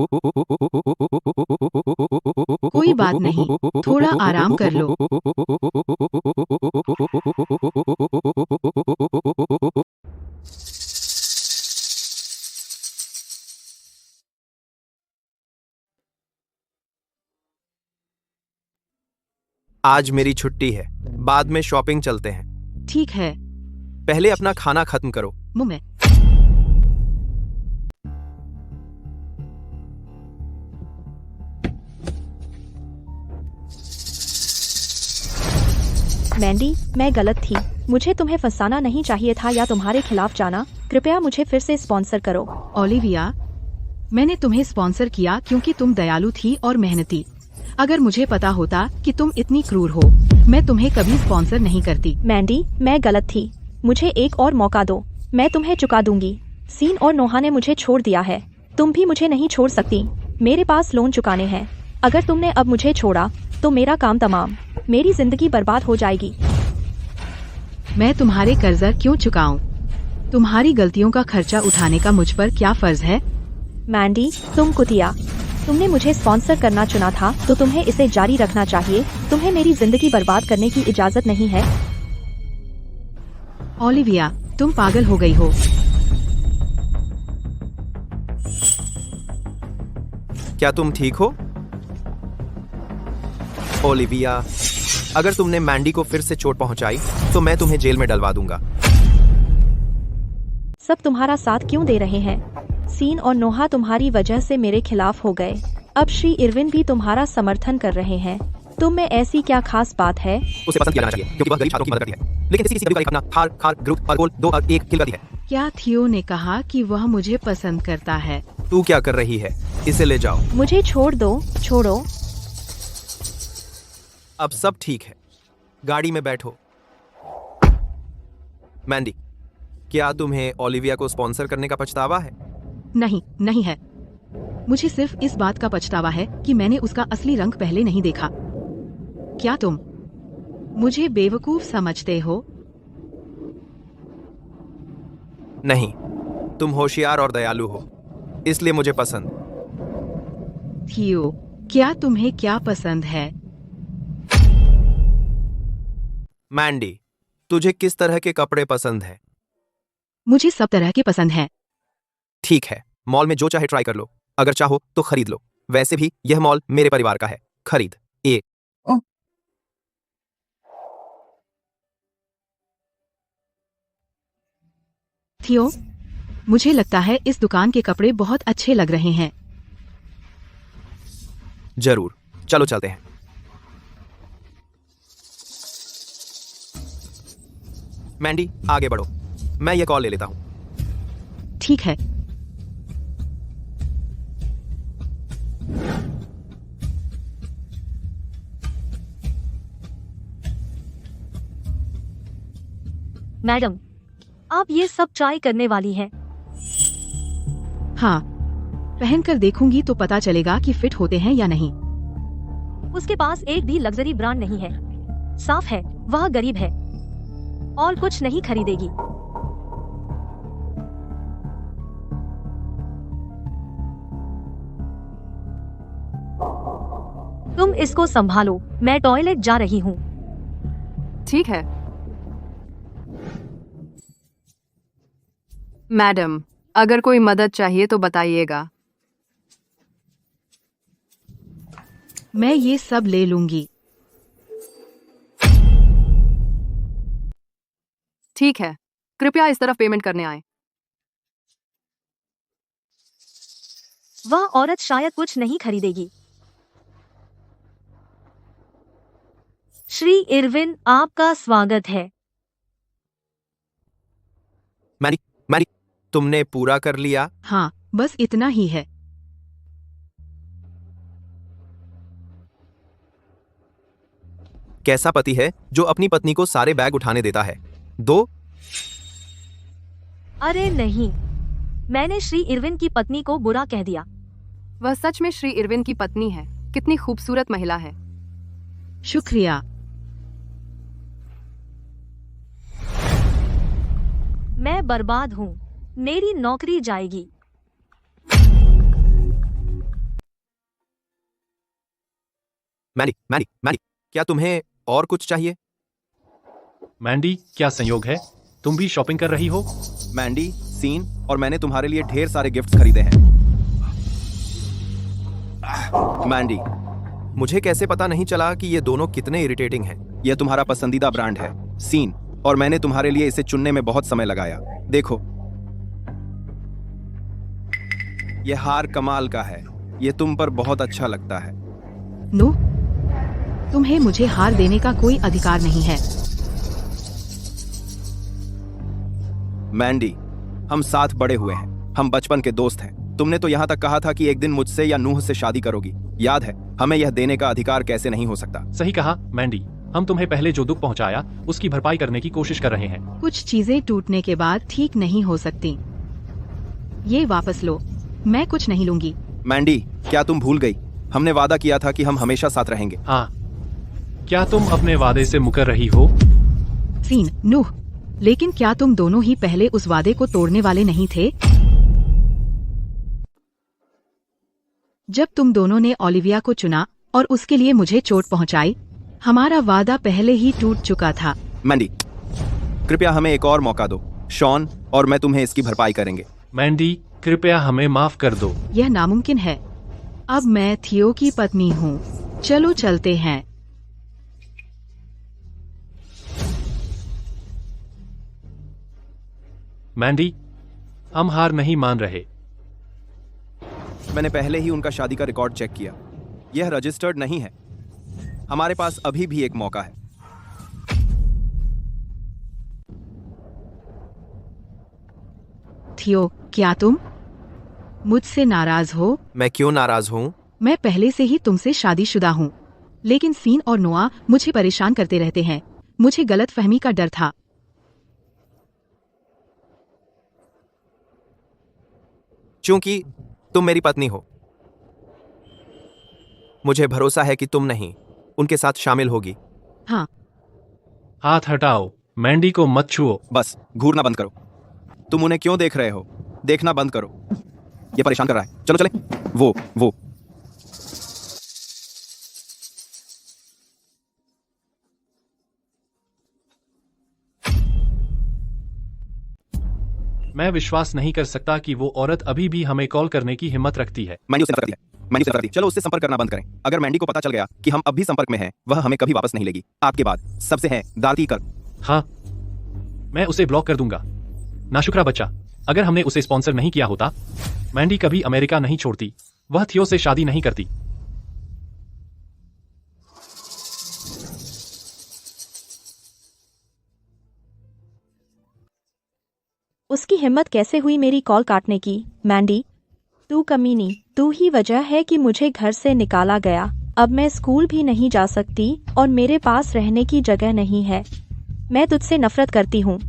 कोई बात नहीं, थोड़ा आराम कर लो। आज मेरी छुट्टी है, बाद में शॉपिंग चलते हैं। ठीक है। पहले अपना खाना खत्म करो। मुंह में। मैंडी, मैं गलत थी। मुझे तुम्हें फंसाना नहीं चाहिए था या तुम्हारे खिलाफ जाना। कृपया मुझे फिर से स्पॉन्सर करो। ओलिविया, मैंने तुम्हें स्पॉन्सर किया क्योंकि तुम दयालु थी और मेहनती। अगर मुझे पता होता कि तुम इतनी क्रूर हो, मैं तुम्हें कभी स्पॉन्सर नहीं करती। मैंडी, मैं गलत थी। मुझे एक और मौका दो, मैं तुम्हें चुका दूंगी। सीन और नोहा ने मुझे छोड़ दिया है, तुम भी मुझे नहीं छोड़ सकती। मेरे पास लोन चुकाने हैं। अगर तुमने अब मुझे छोड़ा तो मेरा काम तमाम, मेरी जिंदगी बर्बाद हो जाएगी। मैं तुम्हारे कर्जा क्यों चुकाऊं? तुम्हारी गलतियों का खर्चा उठाने का मुझ पर क्या फर्ज है? मैंडी, तुम कुतिया, तुमने मुझे स्पॉन्सर करना चुना था तो तुम्हें इसे जारी रखना चाहिए। तुम्हें मेरी जिंदगी बर्बाद करने की इजाजत नहीं है। ओलिविया, तुम पागल हो गई हो। क्या तुम ठीक हो? ओलिविया, अगर तुमने मैंडी को फिर से चोट पहुंचाई तो मैं तुम्हें जेल में डलवा दूंगा। सब तुम्हारा साथ क्यों दे रहे हैं? सीन और नोहा तुम्हारी वजह से मेरे खिलाफ हो गए। अब श्री इरविन भी तुम्हारा समर्थन कर रहे हैं। तुम में ऐसी क्या खास बात है? उसे पसंद किया जाना चाहिए क्योंकि वह गरीब छात्रों की मदद करती है, लेकिन किसी का अपना हार ग्रुप और गोल 2 और 1 किल करती है। क्या थियो ने कहा कि वह मुझे पसंद करता है? तू क्या कर रही है? इसे ले जाओ। मुझे छोड़ दो, छोड़ो। अब सब ठीक है, गाड़ी में बैठो। मैंडी, क्या तुम्हें ओलिविया को स्पॉन्सर करने का पछतावा है? नहीं, नहीं है। मुझे सिर्फ इस बात का पछतावा है कि मैंने उसका असली रंग पहले नहीं देखा। क्या तुम मुझे बेवकूफ समझते हो? नहीं, तुम होशियार और दयालु हो, इसलिए मुझे पसंद। थियो, क्या तुम्हें क्या पसंद है? मैंडी, तुझे किस तरह के कपड़े पसंद है? मुझे सब तरह के पसंद हैं। ठीक है, मॉल में जो चाहे ट्राई कर लो। अगर चाहो तो खरीद लो। वैसे भी यह मॉल मेरे परिवार का है। खरीद। ए थियो, मुझे लगता है इस दुकान के कपड़े बहुत अच्छे लग रहे हैं। जरूर, चलो चलते हैं। मैंडी आगे बढ़ो, मैं ये कॉल ले लेता हूँ। ठीक है। मैडम, आप ये सब ट्राई करने वाली हैं? हाँ, पहनकर देखूंगी तो पता चलेगा कि फिट होते हैं या नहीं। उसके पास एक भी लग्जरी ब्रांड नहीं है। साफ है वह गरीब है और कुछ नहीं खरीदेगी। तुम इसको संभालो, मैं टॉयलेट जा रही हूँ। ठीक है मैडम, अगर कोई मदद चाहिए तो बताइएगा। मैं ये सब ले लूंगी। ठीक है, कृपया इस तरफ पेमेंट करने आए। वह औरत शायद कुछ नहीं खरीदेगी। श्री इरविन, आपका स्वागत है। मैरी, तुमने पूरा कर लिया? हाँ, बस इतना ही है। कैसा पति है जो अपनी पत्नी को सारे बैग उठाने देता है? 2। अरे नहीं, मैंने श्री इरविन की पत्नी को बुरा कह दिया। वह सच में श्री इरविन की पत्नी है। कितनी खूबसूरत महिला है। शुक्रिया। मैं बर्बाद हूँ, मेरी नौकरी जाएगी। मैरी, क्या तुम्हें और कुछ चाहिए? मैंडी, क्या संयोग है, तुम भी शॉपिंग कर रही हो? मैंडी, सीन और मैंने तुम्हारे लिए ढेर सारे गिफ्ट्स खरीदे हैं। मैंडी, मुझे कैसे पता नहीं चला कि ये दोनों कितने इरिटेटिंग हैं। यह तुम्हारा पसंदीदा ब्रांड है, सीन, और मैंने तुम्हारे लिए इसे चुनने में बहुत समय लगाया। देखो, यह हार कमाल का है। यह तुम पर बहुत अच्छा लगता है। नो, तुम्हें मुझे हार देने का कोई अधिकार नहीं है। मैंडी, हम साथ बड़े हुए हैं, हम बचपन के दोस्त हैं। तुमने तो यहाँ तक कहा था कि एक दिन मुझसे या नूह से शादी करोगी, याद है? हमें यह देने का अधिकार कैसे नहीं हो सकता? सही कहा मैंडी, हम तुम्हें पहले जो दुख पहुंचाया उसकी भरपाई करने की कोशिश कर रहे हैं। कुछ चीजें टूटने के बाद ठीक नहीं हो सकती। ये वापस लो, मैं कुछ नहीं लूंगी। मैंडी, क्या तुम भूल गई? हमने वादा किया था कि हम हमेशा साथ रहेंगे। हाँ, क्या तुम अपने वादे से मुकर रही हो? सीन, नूह, लेकिन क्या तुम दोनों ही पहले उस वादे को तोड़ने वाले नहीं थे? जब तुम दोनों ने ओलिविया को चुना और उसके लिए मुझे चोट पहुंचाई, हमारा वादा पहले ही टूट चुका था। मैंडी, कृपया हमें एक और मौका दो। शॉन और मैं तुम्हें इसकी भरपाई करेंगे। मैंडी, कृपया हमें माफ कर दो। यह नामुमकिन है। अब मैं थियो की पत्नी हूँ। चलो चलते हैं। मैंडी, हम हार नहीं मान रहे। मैंने पहले ही उनका शादी का रिकॉर्ड चेक किया। यह रजिस्टर्ड नहीं है। हमारे पास अभी भी एक मौका है। थियो, क्या तुम मुझसे नाराज हो? मैं क्यों नाराज हूँ? मैं पहले से ही तुमसे शादीशुदा हूँ, लेकिन सीन और नोआ मुझे परेशान करते रहते हैं। मुझे गलतफहमी का डर था। क्योंकि तुम मेरी पत्नी हो, मुझे भरोसा है कि तुम नहीं उनके साथ शामिल होगी। हाँ। हाथ हटाओ, मैंडी को मत छुओ। बस घूरना बंद करो। तुम उन्हें क्यों देख रहे हो? देखना बंद करो। ये परेशान कर रहा है। चलो चले। वो मैं विश्वास नहीं कर सकता कि वो औरत अभी भी हमें कॉल करने की हिम्मत रखती है। मैंने उसे नफरत दी है। मैंने उसे नफरत दी। चलो उससे संपर्क करना बंद करें। अगर मैंडी को पता चल गया कि हम अब भी संपर्क में हैं, वह हमें कभी वापस नहीं लेगी। आपके बाद सबसे है दाती कर। हाँ, मैं उसे ब्लॉक कर दूंगा। नाशुक्रा बच्चा, अगर हमने उसे स्पॉन्सर नहीं किया होता, मैंडी कभी अमेरिका नहीं छोड़ती। वह थियो से शादी नहीं करती। उसकी हिम्मत कैसे हुई मेरी कॉल काटने की? मैंडी, तू कमीनी, तू ही वजह है कि मुझे घर से निकाला गया। अब मैं स्कूल भी नहीं जा सकती और मेरे पास रहने की जगह नहीं है। मैं तुझसे नफरत करती हूँ।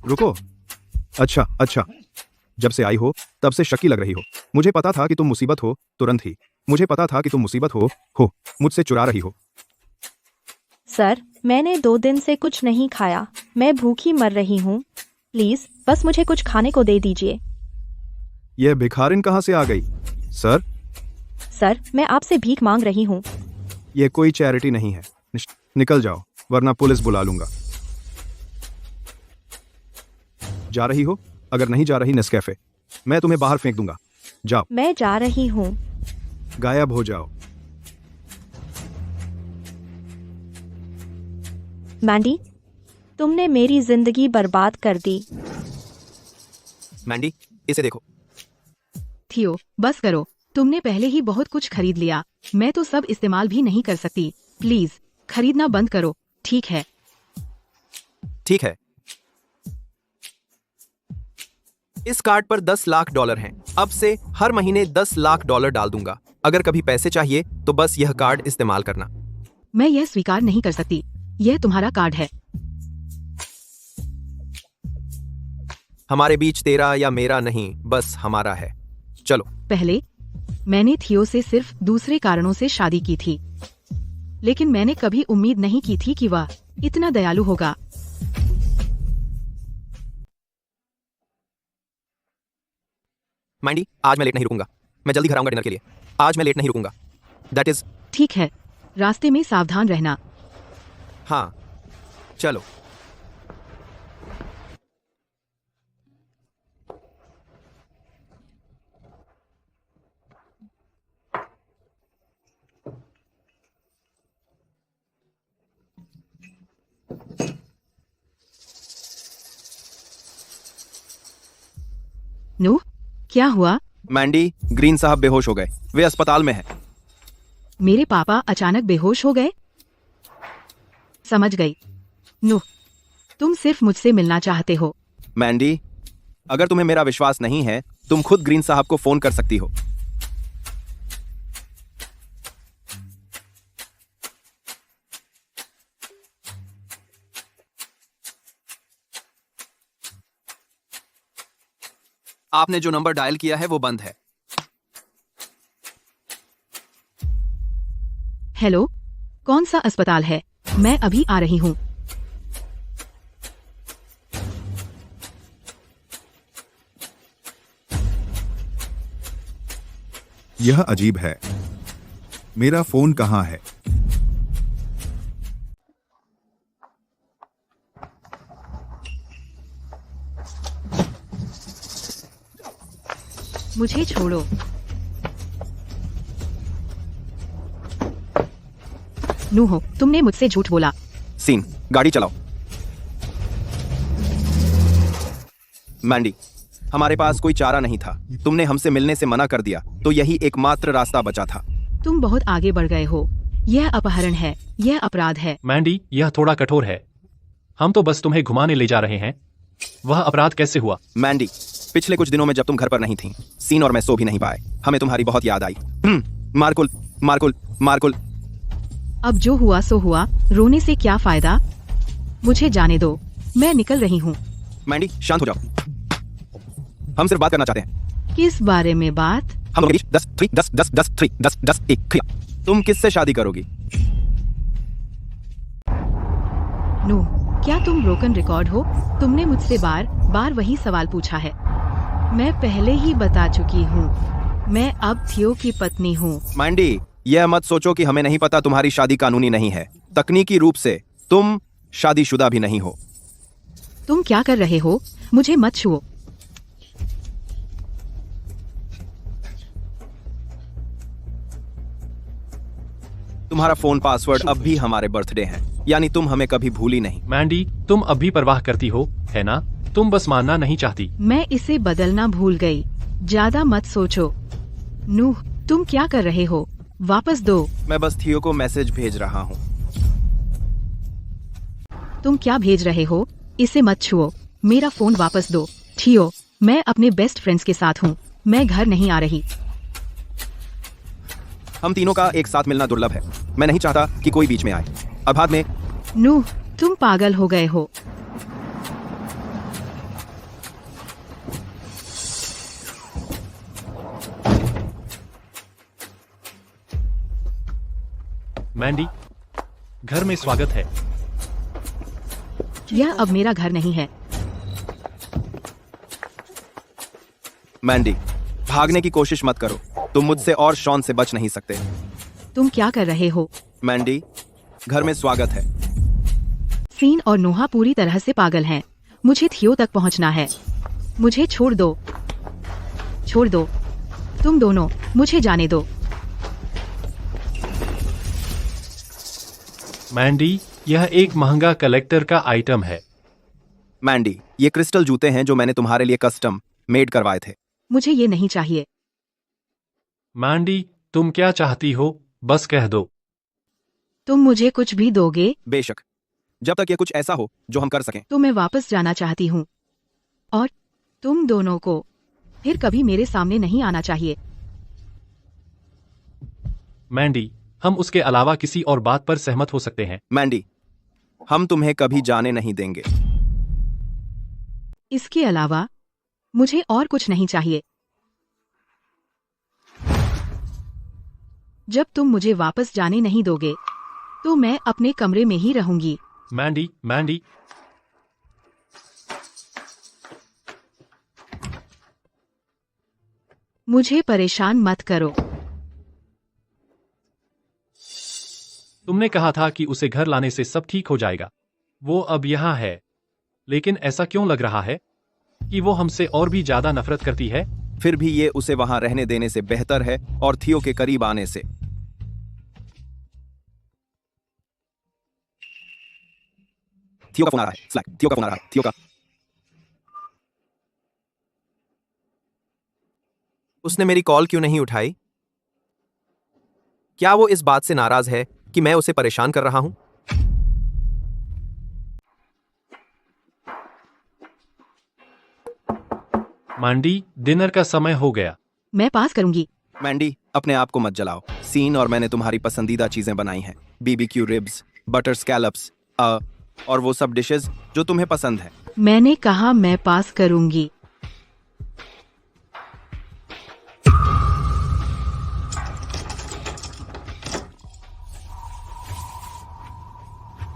रुको। अच्छा अच्छा, जब से आई हो तब से शक्की लग रही हो। मुझे पता था कि तुम मुसीबत हो, तुरंत ही मुझे पता था कि तुम मुसीबत हो मुझसे चुरा रही हो। सर, मैंने 2 दिन से कुछ नहीं खाया। मैं भूखी मर रही हूँ। प्लीज बस मुझे कुछ खाने को दे दीजिए। यह भिखारिन कहाँ से आ गई? सर, सर, मैं आपसे भीख मांग रही हूँ। यह कोई चैरिटी नहीं है। निकल जाओ वरना पुलिस बुला लूंगा। जा रही हो? अगर नहीं जा रही नेस्कैफे, मैं तुम्हें बाहर फेंक दूंगा। जाओ। मैं जा रही हूँ। गायब हो जाओ। मैंडी, तुमने मेरी जिंदगी बर्बाद कर दी। मैंडी, इसे देखो। थियो, बस करो। तुमने पहले ही बहुत कुछ खरीद लिया। मैं तो सब इस्तेमाल भी नहीं कर सकती। प्लीज खरीदना बंद करो, ठीक है? ठीक है। इस कार्ड पर $10 लाख हैं। अब से हर महीने $10 लाख डाल दूंगा। अगर कभी पैसे चाहिए तो बस यह कार्ड इस्तेमाल करना। मैं यह स्वीकार नहीं कर सकती। यह तुम्हारा कार्ड है। हमारे बीच तेरा या मेरा नहीं, बस हमारा है। चलो। पहले मैंने थियो से सिर्फ दूसरे कारणों से शादी की थी, लेकिन मैंने कभी उम्मीद नहीं की थी कि वह इतना दयालु होगा। मैंडी, आज मैं लेट नहीं रुकूंगा। मैं जल्दी घर आऊंगा डिनर के लिए। आज मैं लेट नहीं रुकूंगा। That is. ठीक है, रास्ते में सावधान रहना। हाँ, चलो। नूह, क्या हुआ? मैंडी, ग्रीन साहब बेहोश हो गए। वे अस्पताल में हैं। मेरे पापा अचानक बेहोश हो गए? समझ गई। नूह, तुम सिर्फ मुझसे मिलना चाहते हो। मैंडी, अगर तुम्हें मेरा विश्वास नहीं है, तुम खुद ग्रीन साहब को फोन कर सकती हो। आपने जो नंबर डायल किया है वो बंद है। हेलो, कौन सा अस्पताल है? मैं अभी आ रही हूँ। यह अजीब है। मेरा फोन कहाँ है? मुझे छोड़ो। नूह, तुमने मुझसे झूठ बोला। सीन, गाड़ी चलाओ। मैंडी, हमारे पास कोई चारा नहीं था। तुमने हमसे मिलने से मना कर दिया, तो यही एकमात्र रास्ता बचा था। तुम बहुत आगे बढ़ गए हो। यह अपहरण है, यह अपराध है। मैंडी, यह थोड़ा कठोर है। हम तो बस तुम्हें घुमाने ले जा रहे हैं। वह अपराध कैसे हुआ? मैंडी, पिछले कुछ दिनों में जब तुम घर पर नहीं थी, सीन और मैं सो भी नहीं पाए। हमें तुम्हारी बहुत याद आई। मार्कुल, मार्कुल, मार्कुल। अब जो हुआ सो हुआ। रोने से क्या फायदा? मुझे जाने दो, मैं निकल रही हूँ। मैंडी, शांत हो जाओ। हम सिर्फ बात करना चाहते हैं। किस बारे में बात? हम लोग 10 1 तुम किससे शादी करोगी? नू, क्या तुम ब्रोकन रिकॉर्ड हो? तुमने मुझसे बार बार वही सवाल पूछा है। मैं पहले ही बता चुकी हूँ, मैं अब थियो की पत्नी हूँ। मैंडी, यह मत सोचो कि हमें नहीं पता तुम्हारी शादी कानूनी नहीं है। तकनीकी रूप से तुम शादीशुदा भी नहीं हो। तुम क्या कर रहे हो? मुझे मत छुओ। तुम्हारा फोन पासवर्ड अब भी हमारे बर्थडे है, यानी तुम हमें कभी भूली नहीं। मैंडी, तुम अब भी परवाह करती हो, है ना? तुम बस मानना नहीं चाहती। मैं इसे बदलना भूल गई। ज्यादा मत सोचो। नूह, तुम क्या कर रहे हो? वापस दो। मैं बस थियो को मैसेज भेज रहा हूँ। तुम क्या भेज रहे हो? इसे मत छुओ। मेरा फोन वापस दो। थियो, मैं अपने बेस्ट फ्रेंड्स के साथ हूँ। मैं घर नहीं आ रही। हम तीनों का एक साथ मिलना दुर्लभ है। मैं नहीं चाहता कि कोई बीच में आए। अब बाद में। नूह, तुम पागल हो गए हो। मैंडी, घर में स्वागत है। यह अब मेरा घर नहीं है। मैंडी, भागने की कोशिश मत करो। तुम मुझसे और शॉन से बच नहीं सकते। तुम क्या कर रहे हो? मैंडी, घर में स्वागत है। सीन और नोहा पूरी तरह से पागल हैं। मुझे थियो तक पहुंचना है। मुझे छोड़ दो। छोड़ दो। तुम दोनों, मुझे जाने दो। मैंडी, यह एक महंगा कलेक्टर का आइटम है। मैंडी, ये क्रिस्टल जूते हैं जो मैंने तुम्हारे लिए कस्टम मेड करवाए थे। मुझे ये नहीं चाहिए। मैंडी, तुम क्या चाहती हो? बस कह दो। तुम मुझे कुछ भी दोगे? बेशक, जब तक ये कुछ ऐसा हो जो हम कर सकें। तो मैं वापस जाना चाहती हूँ। और तुम दोनों को फिर कभी मेरे सामने नहीं आना चाहिए। मैंडी, हम उसके अलावा किसी और बात पर सहमत हो सकते हैं। मैंडी, हम तुम्हें कभी जाने नहीं देंगे। इसके अलावा मुझे और कुछ नहीं चाहिए। जब तुम मुझे वापस जाने नहीं दोगे तो मैं अपने कमरे में ही रहूंगी। मैंडी, मैंडी, मुझे परेशान मत करो। तुमने कहा था कि उसे घर लाने से सब ठीक हो जाएगा। वो अब यहाँ है, लेकिन ऐसा क्यों लग रहा है कि वो हमसे और भी ज्यादा नफरत करती है? फिर भी ये उसे वहां रहने देने से बेहतर है और थियो के करीब आने से। थियो का फोन आ रहा है। स्लैक, थियो का फोन आ रहा है। थियो का। उसने मेरी कॉल क्यों नहीं उठाई? क्या वो इस बात से नाराज है कि मैं उसे परेशान कर रहा हूं? मैंडी, डिनर का समय हो गया। मैं पास करूंगी। मैंडी, अपने आप को मत जलाओ। सीन और मैंने तुम्हारी पसंदीदा चीजें बनाई हैं। बीबीक्यू रिब्स, बटर स्कैलप्स, और वो सब डिशेस जो तुम्हें पसंद है। मैंने कहा मैं पास करूंगी।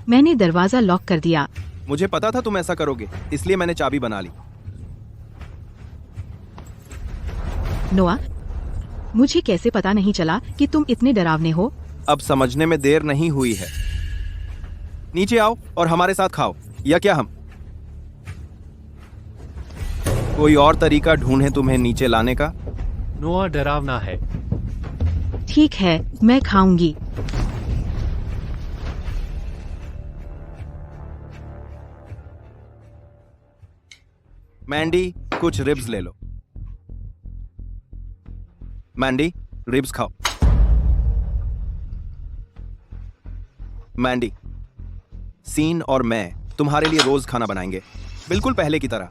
मैंने दरवाजा लॉक कर दिया। मुझे पता था तुम ऐसा करोगे, इसलिए मैंने चाबी बना ली। नोआ, मुझे कैसे पता नहीं चला कि तुम इतने डरावने हो? अब समझने में देर नहीं हुई है। नीचे आओ और हमारे साथ खाओ, या क्या हम कोई और तरीका ढूंढें तुम्हें नीचे लाने का? नोआ डरावना है। ठीक है, मैं खाऊंगी। मैंडी, कुछ रिब्स ले लो। मैंडी, रिब्स खाओ। मैंडी, सीन और मैं तुम्हारे लिए रोज खाना बनाएंगे, बिल्कुल पहले की तरह।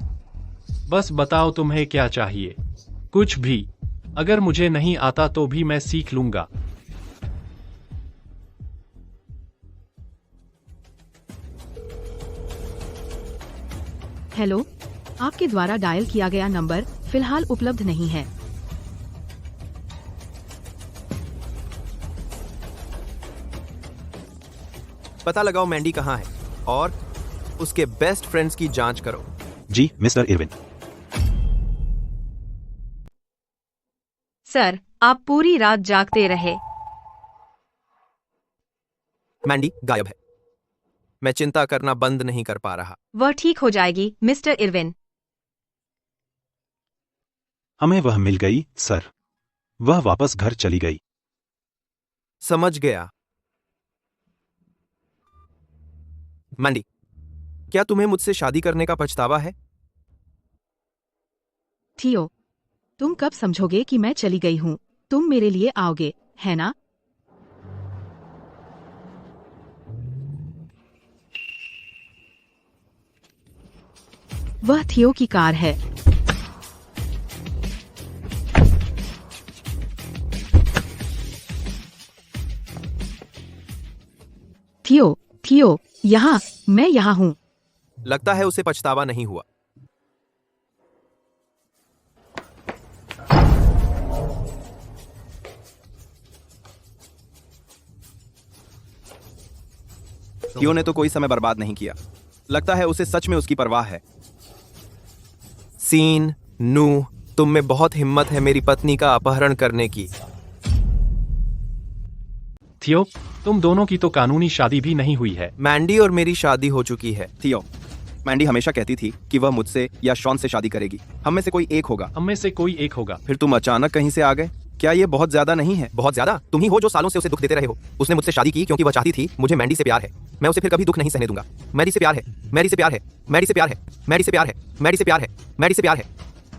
बस बताओ तुम्हें क्या चाहिए। कुछ भी। अगर मुझे नहीं आता तो भी मैं सीख लूंगा। हेलो, आपके द्वारा डायल किया गया नंबर फिलहाल उपलब्ध नहीं है। पता लगाओ मैंडी कहाँ है और उसके बेस्ट फ्रेंड्स की जांच करो। जी मिस्टर इरविन। सर, आप पूरी रात जागते रहे। मैंडी गायब है। मैं चिंता करना बंद नहीं कर पा रहा। वह ठीक हो जाएगी, मिस्टर इरविन। हमें वह मिल गई, सर। वह वापस घर चली गई। समझ गया। मैंडी, क्या तुम्हें मुझसे शादी करने का पछतावा है? थियो, तुम कब समझोगे कि मैं चली गई हूँ? तुम मेरे लिए आओगे, है ना? वह थियो की कार है। थियो, थियो, यहाँ, मैं यहाँ हूँ। लगता है उसे पछतावा नहीं हुआ। थियो ने तो कोई समय बर्बाद नहीं किया। लगता है उसे सच में उसकी परवाह है। सीन, नू, तुम में बहुत हिम्मत है मेरी पत्नी का अपहरण करने की। थियो, तुम दोनों की तो कानूनी शादी भी नहीं हुई है। मैंडी और मेरी शादी हो चुकी है। थियो, मैंडी हमेशा कहती थी कि वह मुझसे या शॉन से शादी करेगी। हम में से कोई एक होगा। हम में से कोई एक होगा। फिर तुम अचानक कहीं से आ गए। क्या ये बहुत ज्यादा नहीं है? बहुत ज्यादा? तुम ही हो जो सालों से उसे दुख देते रहे हो। उसने मुझसे शादी की क्योंकि वह चाहती थी मुझे मैंडी से प्यार है। मैं उसे फिर कभी दुख नहीं सहने दूंगा। मैरी से प्यार है, मैरी से प्यार है, मैरी से प्यार है, मैरी से प्यार है, मैरी से प्यार है, मैरी से प्यार है।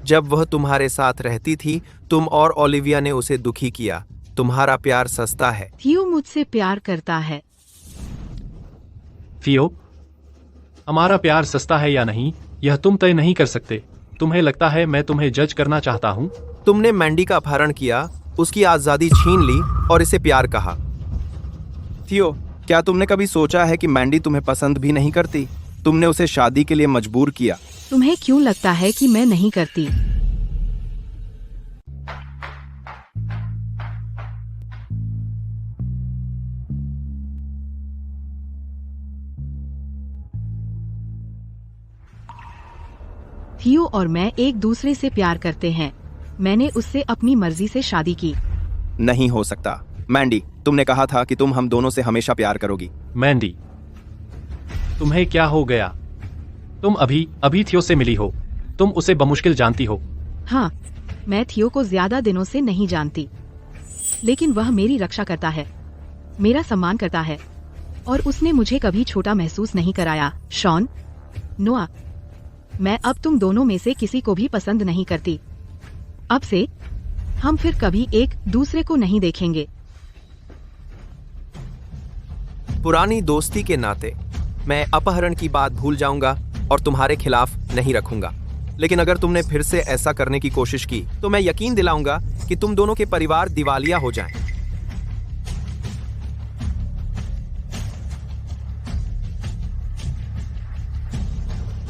जब वह तुम्हारे साथ रहती थी, तुम और ओलिविया ने उसे दुखी किया। तुम्हारा प्यार सस्ता है। थियो मुझसे प्यार करता है। थियो, हमारा प्यार सस्ता है या नहीं, यह तुम तय नहीं कर सकते। तुम्हें लगता है मैं तुम्हें जज करना चाहता हूँ? तुमने मैंडी का अपहरण किया, उसकी आजादी छीन ली और इसे प्यार कहा। थियो, क्या तुमने कभी सोचा है कि मैंडी तुम्हें पसंद भी नहीं करती? तुमने उसे शादी के लिए मजबूर किया। तुम्हें क्यों लगता है कि मैं नहीं करती? थियो और मैं एक दूसरे से प्यार करते हैं। मैंने उससे अपनी मर्जी से शादी की। नहीं हो सकता। मैंडी, तुमने कहा था कि तुम हम दोनों से हमेशा प्यार करोगी। मैंडी, तुम्हें क्या हो गया? तुम अभी थियो से मिली हो। तुम उसे बमुश्किल जानती हो। हाँ, मैं थियो को ज्यादा दिनों से नहीं जानती, लेकिन वह मेरी रक्षा करता है, मेरा सम्मान करता है, और उसने मुझे कभी छोटा महसूस नहीं कराया। शॉन, नोआ, मैं अब तुम दोनों में से किसी को भी पसंद नहीं करती। अब से हम फिर कभी एक दूसरे को नहीं देखेंगे। पुरानी दोस्ती के नाते मैं अपहरण की बात भूल जाऊंगा और तुम्हारे खिलाफ नहीं रखूंगा। लेकिन अगर तुमने फिर से ऐसा करने की कोशिश की तो मैं यकीन दिलाऊंगा कि तुम दोनों के परिवार दिवालिया हो जाएं।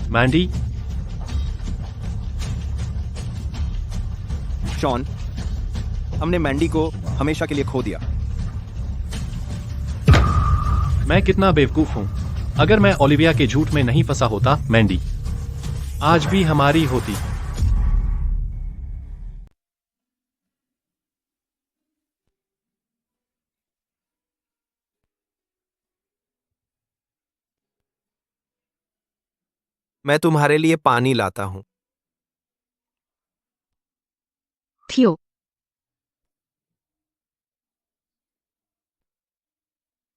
मैंडी, शॉन, हमने मैंडी को हमेशा के लिए खो दिया। मैं कितना बेवकूफ हूँ। अगर मैं ओलिविया के झूठ में नहीं फंसा होता, मैंडी आज भी हमारी होती। मैं तुम्हारे लिए पानी लाता हूँ। थियो,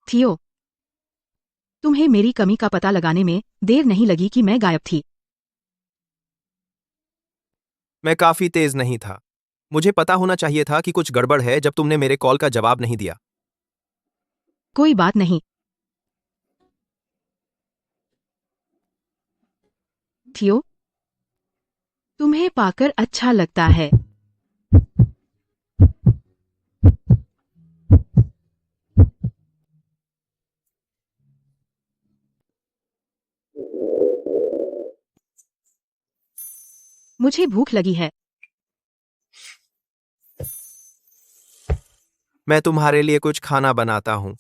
थियो, तुम्हें मेरी कमी का पता लगाने में देर नहीं लगी कि मैं गायब थी। मैं काफी तेज नहीं था। मुझे पता होना चाहिए था कि कुछ गड़बड़ है जब तुमने मेरे कॉल का जवाब नहीं दिया। कोई बात नहीं। थियो, तुम्हें पाकर अच्छा लगता है। मुझे भूख लगी है। मैं तुम्हारे लिए कुछ खाना बनाता हूँ।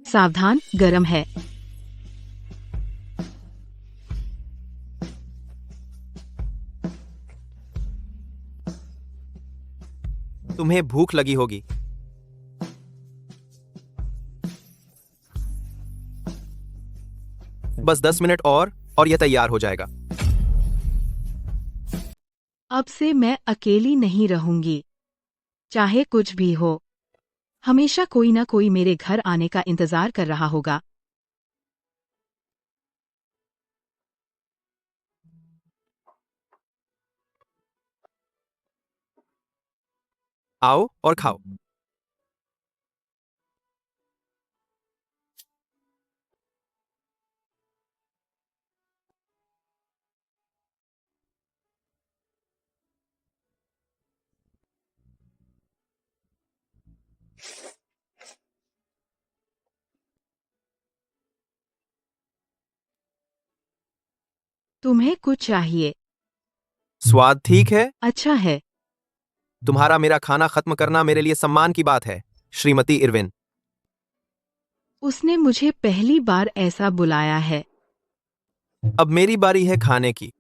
सावधान, गरम है। तुम्हें भूख लगी होगी। बस 10 मिनट और यह तैयार हो जाएगा। अब से मैं अकेली नहीं रहूंगी, चाहे कुछ भी हो। हमेशा कोई ना कोई मेरे घर आने का इंतजार कर रहा होगा। आओ और खाओ। तुम्हें कुछ चाहिए? स्वाद ठीक है? अच्छा है। तुम्हारा मेरा खाना खत्म करना मेरे लिए सम्मान की बात है, श्रीमती इरविन। उसने मुझे पहली बार ऐसा बुलाया है। अब मेरी बारी है खाने की।